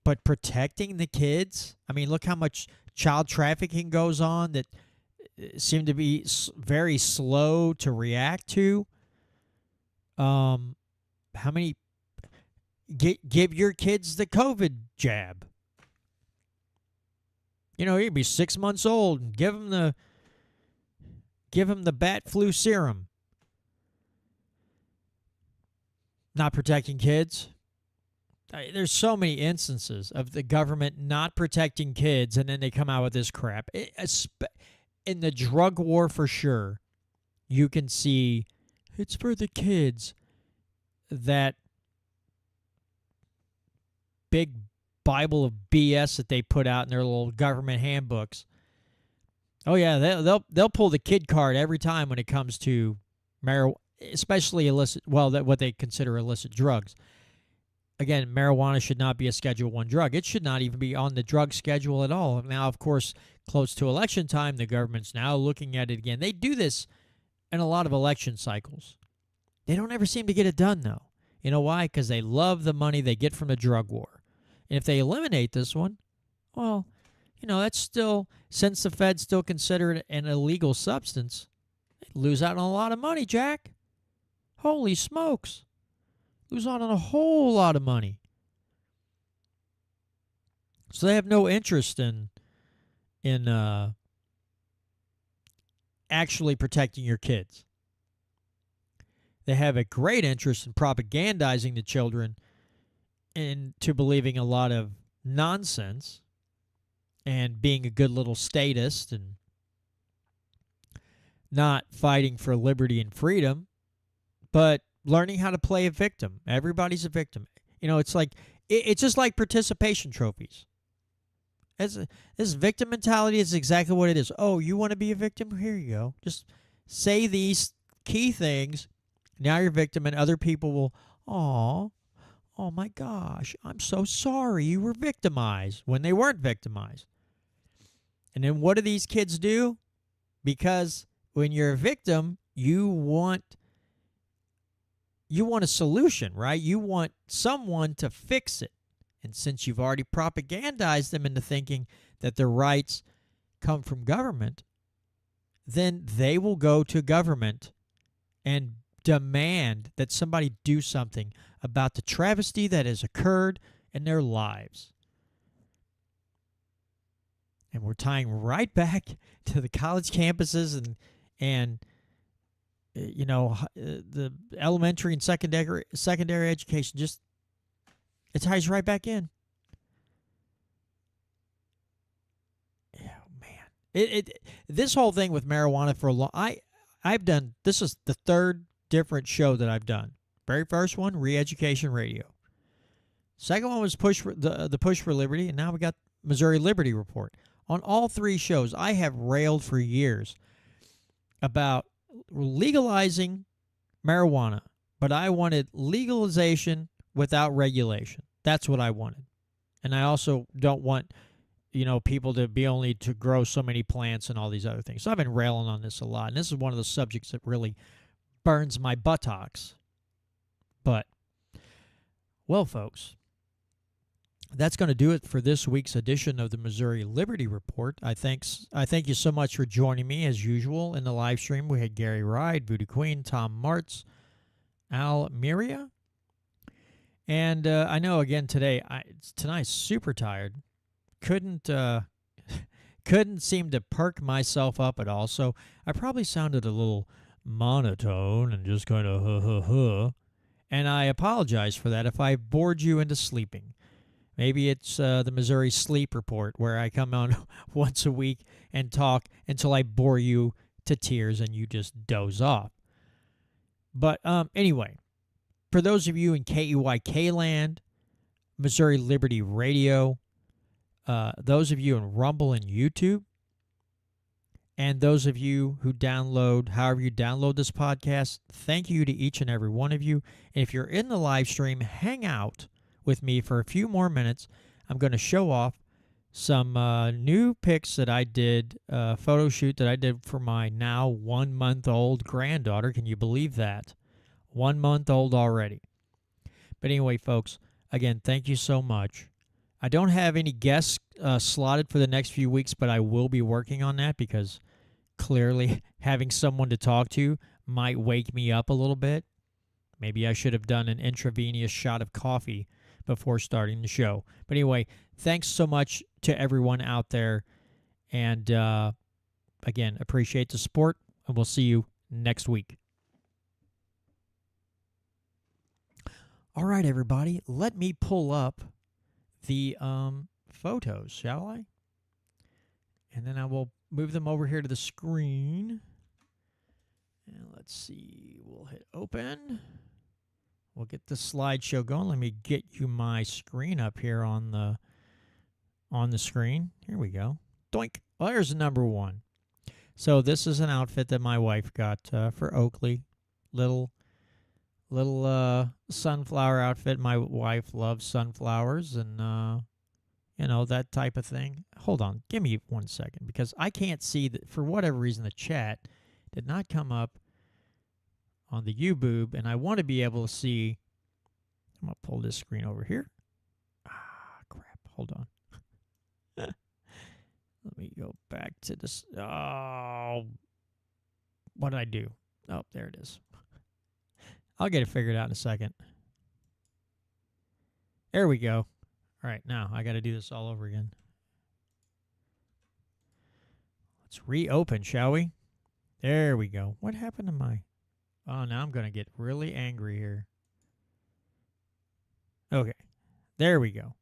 But protecting the kids, I mean, look how much child trafficking goes on that seem to be very slow to react to. How many give your kids the COVID jab? He'd be 6 months old, and give him the bat flu serum. Not protecting kids. There's so many instances of the government not protecting kids, and then they come out with this crap. In the drug war, for sure, you can see it's for the kids. That big Bible of BS that they put out in their little government handbooks. Oh yeah, they'll pull the kid card every time when it comes to marijuana, especially illicit. Well, what they consider illicit drugs. Again, marijuana should not be a Schedule I drug. It should not even be on the drug schedule at all. Now, of course, close to election time, the government's now looking at it again. They do this in a lot of election cycles. They don't ever seem to get it done, though. You know why? Because they love the money they get from the drug war. And if they eliminate this one, well, that's still, since the feds still consider it an illegal substance, they lose out on a lot of money, Jack. Holy smokes. Lose out on a whole lot of money. So they have no interest in actually protecting your kids. They have a great interest in propagandizing the children into believing a lot of nonsense and being a good little statist and not fighting for liberty and freedom, but learning how to play a victim. Everybody's a victim. It's like it's just like participation trophies. This victim mentality is exactly what it is. Oh, you want to be a victim? Here you go. Just say these key things. Now you're a victim, and other people will, oh my gosh, I'm so sorry you were victimized, when they weren't victimized. And then what do these kids do? Because when you're a victim, you want a solution, right? You want someone to fix it. And since you've already propagandized them into thinking that their rights come from government, then they will go to government and demand that somebody do something about the travesty that has occurred in their lives. And we're tying right back to the college campuses and the elementary and secondary education, just it ties right back in. Yeah, man. This whole thing with marijuana for a long I've done, this is the third different show that I've done. Very first one, Re-Education Radio. Second one was the Push for Liberty, and now we got Missouri Liberty Report. On all three shows, I have railed for years about legalizing marijuana, but I wanted legalization without regulation. That's what I wanted. And I also don't want, people to be only to grow so many plants and all these other things. So I've been railing on this a lot, and this is one of the subjects that really burns my buttocks. But, well, folks, that's going to do it for this week's edition of the Missouri Liberty Report. I thank you so much for joining me, as usual, in the live stream. We had Gary Ride, Voodoo Queen, Tom Martz, Al Miria. And I know, again, tonight's super tired. Couldn't seem to perk myself up at all, so I probably sounded a little monotone and just kind of and I apologize for that if I bored you into sleeping. Maybe it's the Missouri Sleep Report, where I come on once a week and talk until I bore you to tears and you just doze off. But anyway, for those of you in KEYK land, Missouri Liberty Radio, those of you in Rumble and YouTube, and those of you who download, however you download this podcast, thank you to each and every one of you. And if you're in the live stream, hang out with me for a few more minutes. I'm going to show off some new pics that I did, photo shoot that I did for my now 1-month-old granddaughter. Can you believe that? 1 month old already. But anyway, folks, again, thank you so much. I don't have any guests slotted for the next few weeks, but I will be working on that because clearly having someone to talk to might wake me up a little bit. Maybe I should have done an intravenous shot of coffee before starting the show. But anyway, thanks so much to everyone out there. And again, appreciate the support, and we'll see you next week. All right, everybody, let me pull up the photos, shall I? And then I will move them over here to the screen. And let's see, we'll hit open. We'll get the slideshow going. Let me get you my screen up here on the screen. Here we go. Doink. Well, there's number one. So this is an outfit that my wife got for Oakley. Little sunflower outfit. My wife loves sunflowers and that type of thing. Hold on, give me 1 second, because I can't see that for whatever reason the chat did not come up on the YouBoob, and I want to be able to see. I'm gonna pull this screen over here. Crap. Hold on. Let me go back to this. Oh, what did I do? Oh, there it is. I'll get it figured out in a second. There we go. All right, now I got to do this all over again. Let's reopen, shall we? There we go. What happened to my... Oh, now I'm going to get really angry here. Okay, there we go.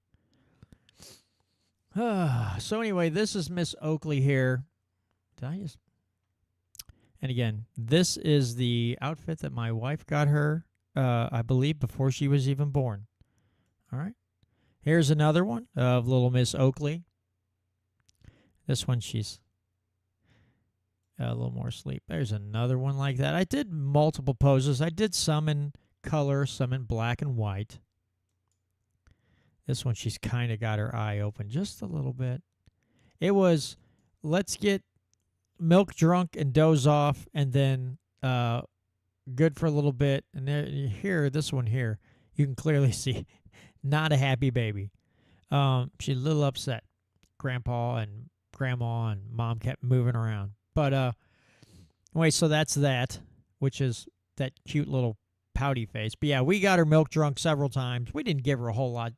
So anyway, this is Miss Oakley here. Did I just... And again, this is the outfit that my wife got her, I believe, before she was even born. All right. Here's another one of little Miss Oakley. This one, she's a little more asleep. There's another one like that. I did multiple poses. I did some in color, some in black and white. This one, she's kind of got her eye open just a little bit. It was, let's get milk drunk and doze off, and then good for a little bit. And there, here, this one here, you can clearly see not a happy baby. She's a little upset. Grandpa and Grandma and Mom kept moving around. But anyway, so that's that, which is that cute little pouty face. But yeah, we got her milk drunk several times. We didn't give her a whole lot.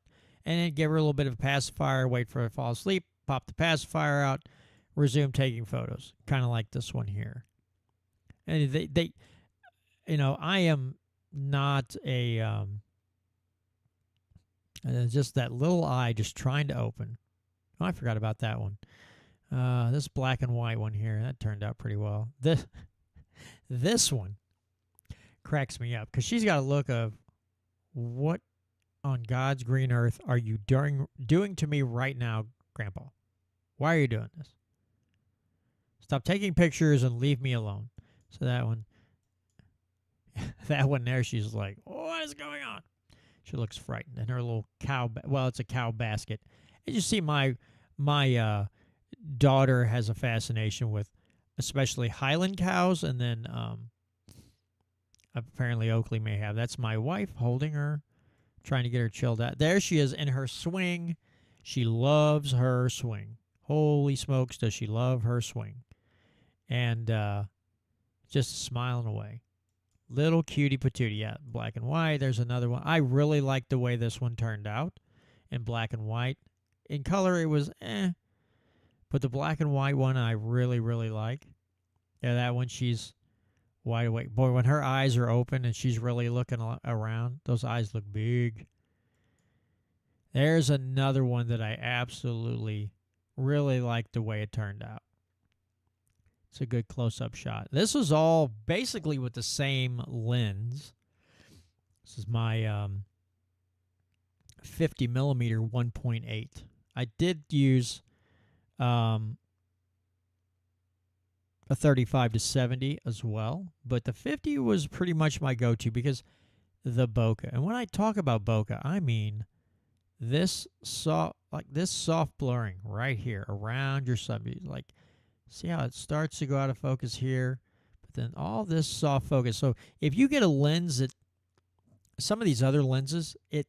And then give her a little bit of a pacifier, wait for her to fall asleep, pop the pacifier out, resume taking photos, kind of like this one here. And I am not a just that little eye just trying to open. Oh, I forgot about that one. This black and white one here, that turned out pretty well. This one cracks me up because she's got a look of, what on God's green earth are you doing to me right now, Grandpa? Why are you doing this? Stop taking pictures and leave me alone. So that one, that one there, she's like, what is going on? She looks frightened. And her little cow, it's a cow basket. And you see my daughter has a fascination with especially Highland cows, and then apparently Oakley may have. That's my wife holding her, trying to get her chilled out. There she is in her swing. She loves her swing. Holy smokes, does she love her swing. And just smiling away. Little cutie patootie. Yeah, black and white. There's another one. I really like the way this one turned out in black and white. In color, it was but the black and white one I really, really like. Yeah, that one, she's wide awake. Boy, when her eyes are open and she's really looking around, those eyes look big. There's another one that I absolutely really like the way it turned out. It's a good close-up shot. This was all basically with the same lens. This is my 50 millimeter 1.8. I did use a 35 to 70 as well, but the 50 was pretty much my go-to because the bokeh. And when I talk about bokeh, I mean this soft blurring right here around your subject. Like, see how it starts to go out of focus here, but then all this soft focus. So if you get a lens that some of these other lenses, it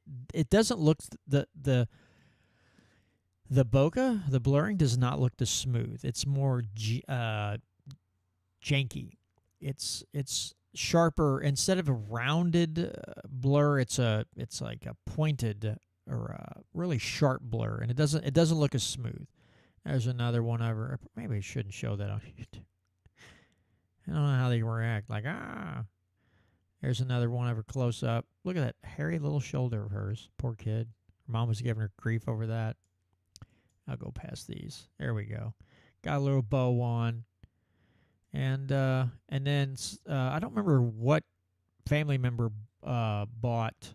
doesn't look the bokeh, the blurring does not look this smooth. It's more janky. It's sharper. Instead of a rounded blur, it's like a pointed or a really sharp blur, and it doesn't look as smooth. There's another one over. Maybe I shouldn't show that on YouTube. I don't know how they react. Like, There's another one over close up. Look at that hairy little shoulder of hers. Poor kid. Her mom was giving her grief over that. I'll go past these. There we go. Got a little bow on. And then I don't remember what family member bought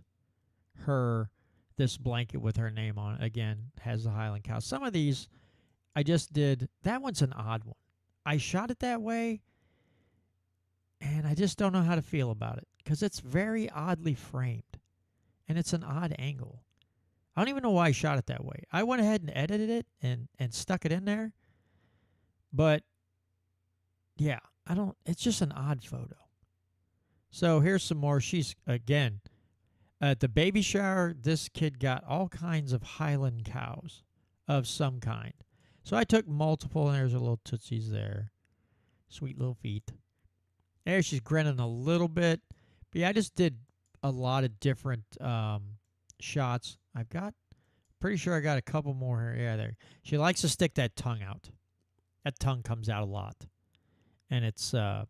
her this blanket with her name on it. Again, has the Highland cow. Some of these I just did. That one's an odd one. I shot it that way, and I just don't know how to feel about it because it's very oddly framed, and it's an odd angle. I don't even know why I shot it that way. I went ahead and edited it and stuck it in there, but yeah, it's just an odd photo. So here's some more. She's, again, at the baby shower, this kid got all kinds of Highland cows of some kind. So I took multiple, and there's a little tootsies there. Sweet little feet. There, she's grinning a little bit. But yeah, I just did a lot of different shots. Pretty sure I got a couple more here. Yeah, there. She likes to stick that tongue out. That tongue comes out a lot. And it's kind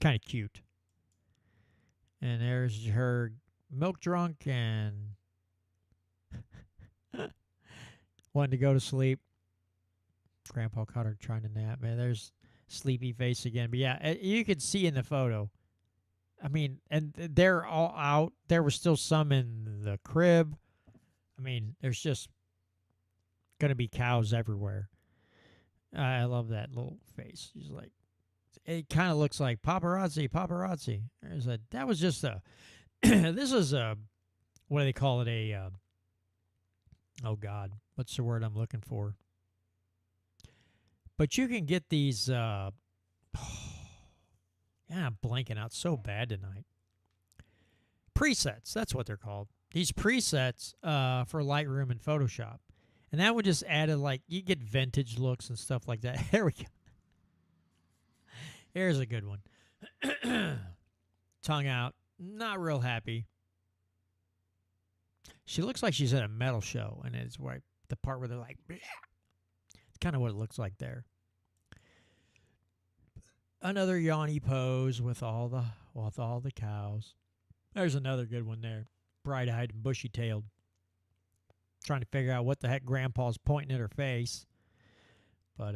of cute. And there's her milk drunk and wanted to go to sleep. Grandpa caught her trying to nap. Man, there's sleepy face again. But yeah, you can see in the photo. I mean, and they're all out. There were still some in the crib. I mean, there's just going to be cows everywhere. I love that little face. She's like, it kind of looks like paparazzi. That was just a, this is a, what do they call it? Oh God, what's the word I'm looking for? But you can get these, yeah, I'm blanking out so bad tonight. Presets, that's what they're called. These presets for Lightroom and Photoshop. And that would just add you get vintage looks and stuff like that. Here we go. Here's a good one. Tongue out. Not real happy. She looks like she's at a metal show. And it's right the part where they're like, bleh. It's kind of what it looks like there. Another yawny pose with all the cows. There's another good one there. Bright-eyed and bushy-tailed. Trying to figure out what the heck Grandpa's pointing at her face. But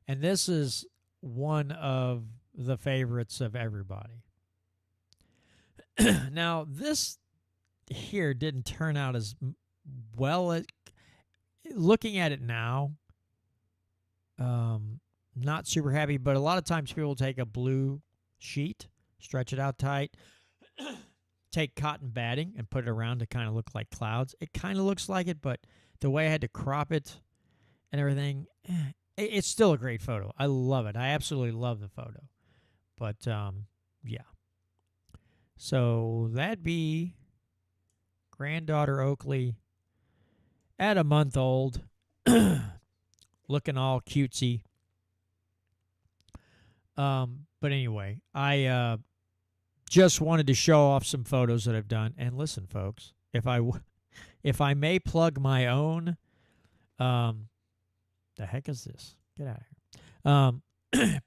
and this is one of the favorites of everybody. Now, this here didn't turn out as well as looking at it now. Not super happy, but a lot of times people take a blue sheet, stretch it out tight, take cotton batting and put it around to kind of look like clouds. It kind of looks like it, but the way I had to crop it and everything, it's still a great photo. I love it. I absolutely love the photo. But yeah. So that'd be granddaughter Oakley at a month old, looking all cutesy. But anyway, I just wanted to show off some photos that I've done. And listen, folks, if I may plug my own, the heck is this? Get out of here.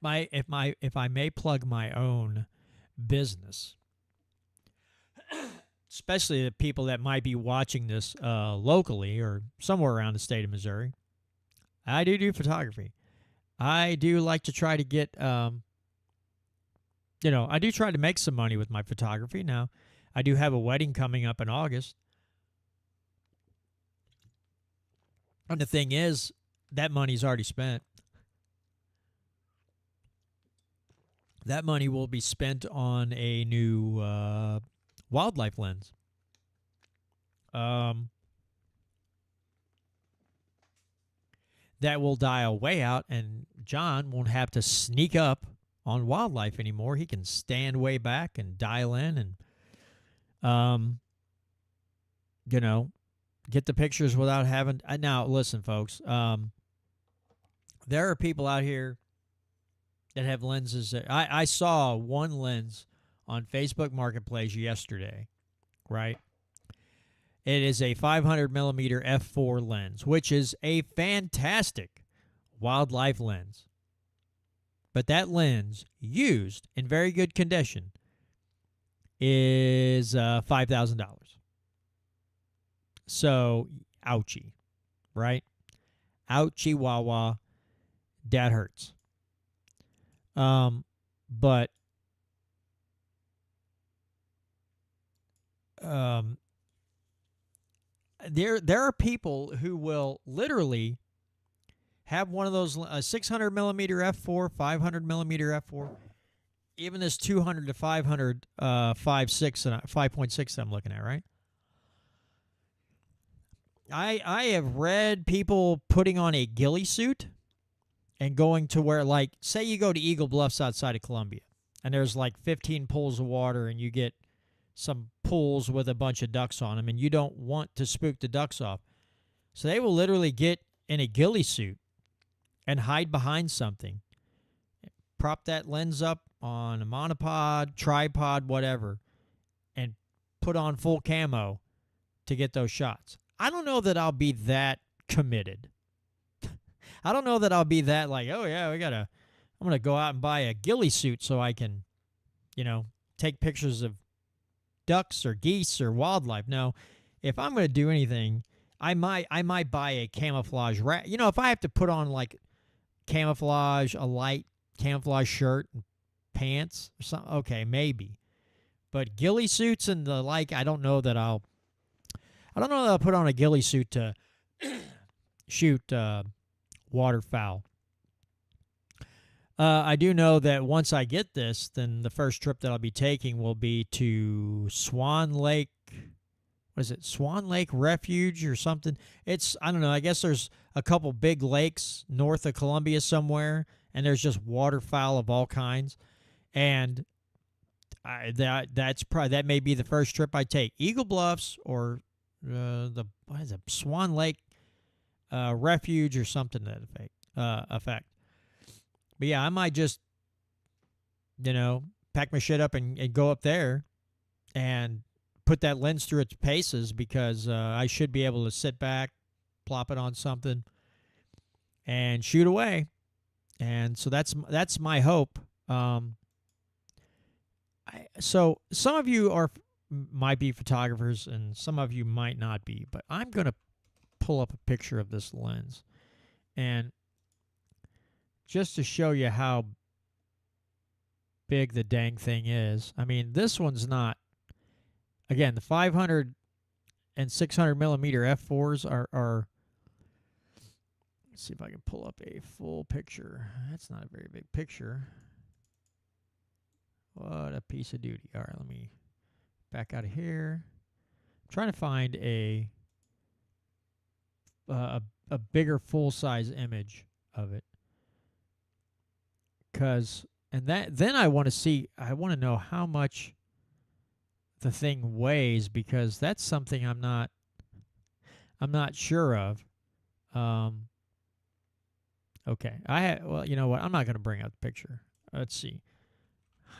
If I may plug my own business, especially the people that might be watching this locally or somewhere around the state of Missouri, I do photography. I do like to try to get, I do try to make some money with my photography. Now, I do have a wedding coming up in August. And the thing is, that money's already spent. That money will be spent on a new wildlife lens. That will dial way out, and John won't have to sneak up on wildlife anymore. He can stand way back and dial in and, get the pictures without having. Now, listen, folks. There are people out here that have lenses. I saw one lens on Facebook Marketplace yesterday, right? It is a 500 millimeter f4 lens, which is a fantastic wildlife lens. But that lens, used in very good condition, is $5,000. So, ouchie, right? Ouchie, wah-wah. That hurts. But there are people who will literally have one of those 600 millimeter f4, 500 millimeter f4, even this 200 to 500 5.6 and 5.6 I'm looking at, right? I have read people putting on a ghillie suit and going to where, like, say you go to Eagle Bluffs outside of Columbia, and there's like 15 pools of water, and you get some pools with a bunch of ducks on them, and you don't want to spook the ducks off. So they will literally get in a ghillie suit and hide behind something, prop that lens up on a monopod, tripod, whatever, and put on full camo to get those shots. I don't know that I'll be that committed. I don't know that I'll be that like, oh yeah, I'm going to go out and buy a ghillie suit so I can, take pictures of ducks or geese or wildlife. No, if I'm going to do anything, I might buy a camouflage wrap. If I have to put on like camouflage, a light camouflage shirt and pants or something, okay, maybe. But ghillie suits and the like, I don't know that I'll put on a ghillie suit to shoot waterfowl. I do know that once I get this, then the first trip that I'll be taking will be to Swan Lake. What is it? Swan Lake Refuge or something? I don't know. I guess there's a couple big lakes north of Columbia somewhere, and there's just waterfowl of all kinds. And that may be the first trip I take. Eagle Bluffs or Swan Lake Refuge or something to that effect. But yeah, I might just, pack my shit up and go up there and put that lens through its paces, because I should be able to sit back, plop it on something, and shoot away. And so that's my hope. So some of you might be photographers, and some of you might not be. But I'm going to pull up a picture of this lens, and just to show you how big the dang thing is. I mean, this one's not. Again, the 500 and 600 millimeter f4s are. Let's see if I can pull up a full picture. That's not a very big picture. What a piece of duty. All right, let me back out of here. I'm trying to find a bigger full-size image of it. Then I want to know how much the thing weighs, because that's something I'm not sure of. Okay. Well, you know what? I'm not going to bring up the picture. Let's see.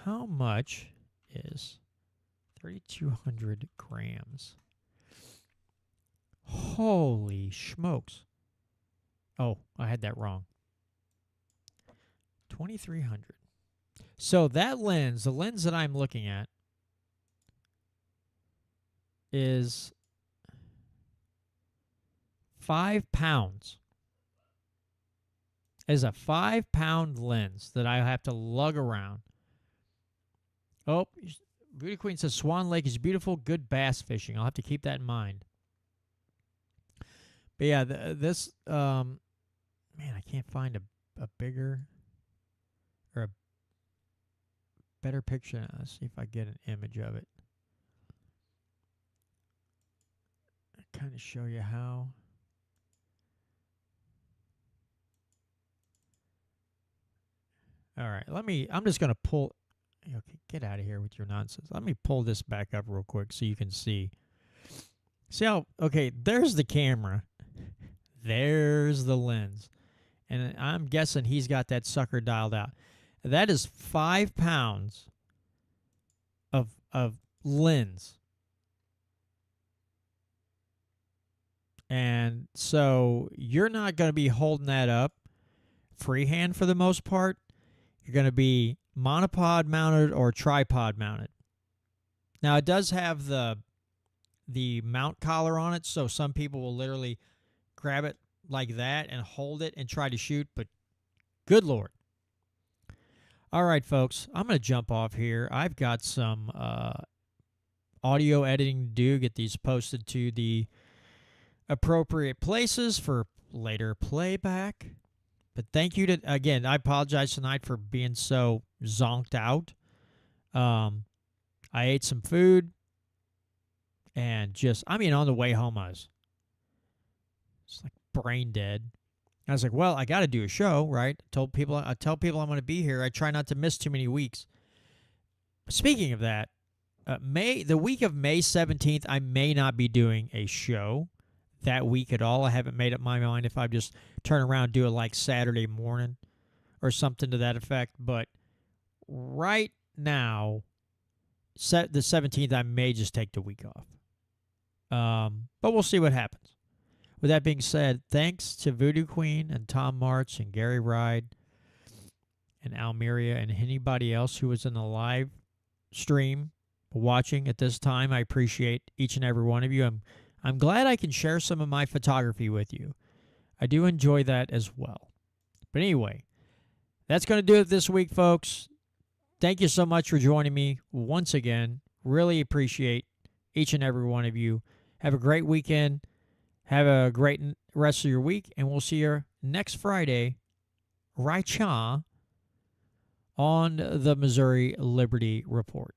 How much is 3,200 grams? Holy smokes. Oh, I had that wrong. 2,300. So that lens, the lens that I'm looking at, is 5 pounds. Is a 5-pound lens that I have to lug around. Oh, Beauty Queen says Swan Lake is beautiful, good bass fishing. I'll have to keep that in mind. But yeah, man, I can't find a bigger or a better picture. Let's see if I get an image of it. Kind of show you how. All right, I'm just going to pull. Okay, get out of here with your nonsense. Let me pull this back up real quick so you can see. See how, okay, there's the camera. There's the lens. And I'm guessing he's got that sucker dialed out. That is 5 pounds of lens. And so you're not going to be holding that up freehand for the most part. You're going to be monopod mounted or tripod mounted. Now, it does have the mount collar on it, so some people will literally grab it like that and hold it and try to shoot, but good Lord. All right, folks, I'm going to jump off here. I've got some audio editing to do, get these posted to the appropriate places for later playback. But thank you again, I apologize tonight for being so zonked out. I ate some food and on the way home, I was like brain dead. I was like, well, I got to do a show, right? I tell people I'm going to be here. I try not to miss too many weeks. Speaking of that, the week of May 17th, I may not be doing a show that week at all. I haven't made up my mind if I just turn around and do it like Saturday morning or something to that effect. But right now, the 17th, I may just take the week off. But we'll see what happens. With that being said, thanks to Voodoo Queen and Tom March and Gary Ride and Almeria and anybody else who was in the live stream watching at this time. I appreciate each and every one of you. I'm glad I can share some of my photography with you. I do enjoy that as well. But anyway, that's going to do it this week, folks. Thank you so much for joining me once again. Really appreciate each and every one of you. Have a great weekend. Have a great rest of your week, and we'll see you next Friday, right on the Missouri Liberty Report.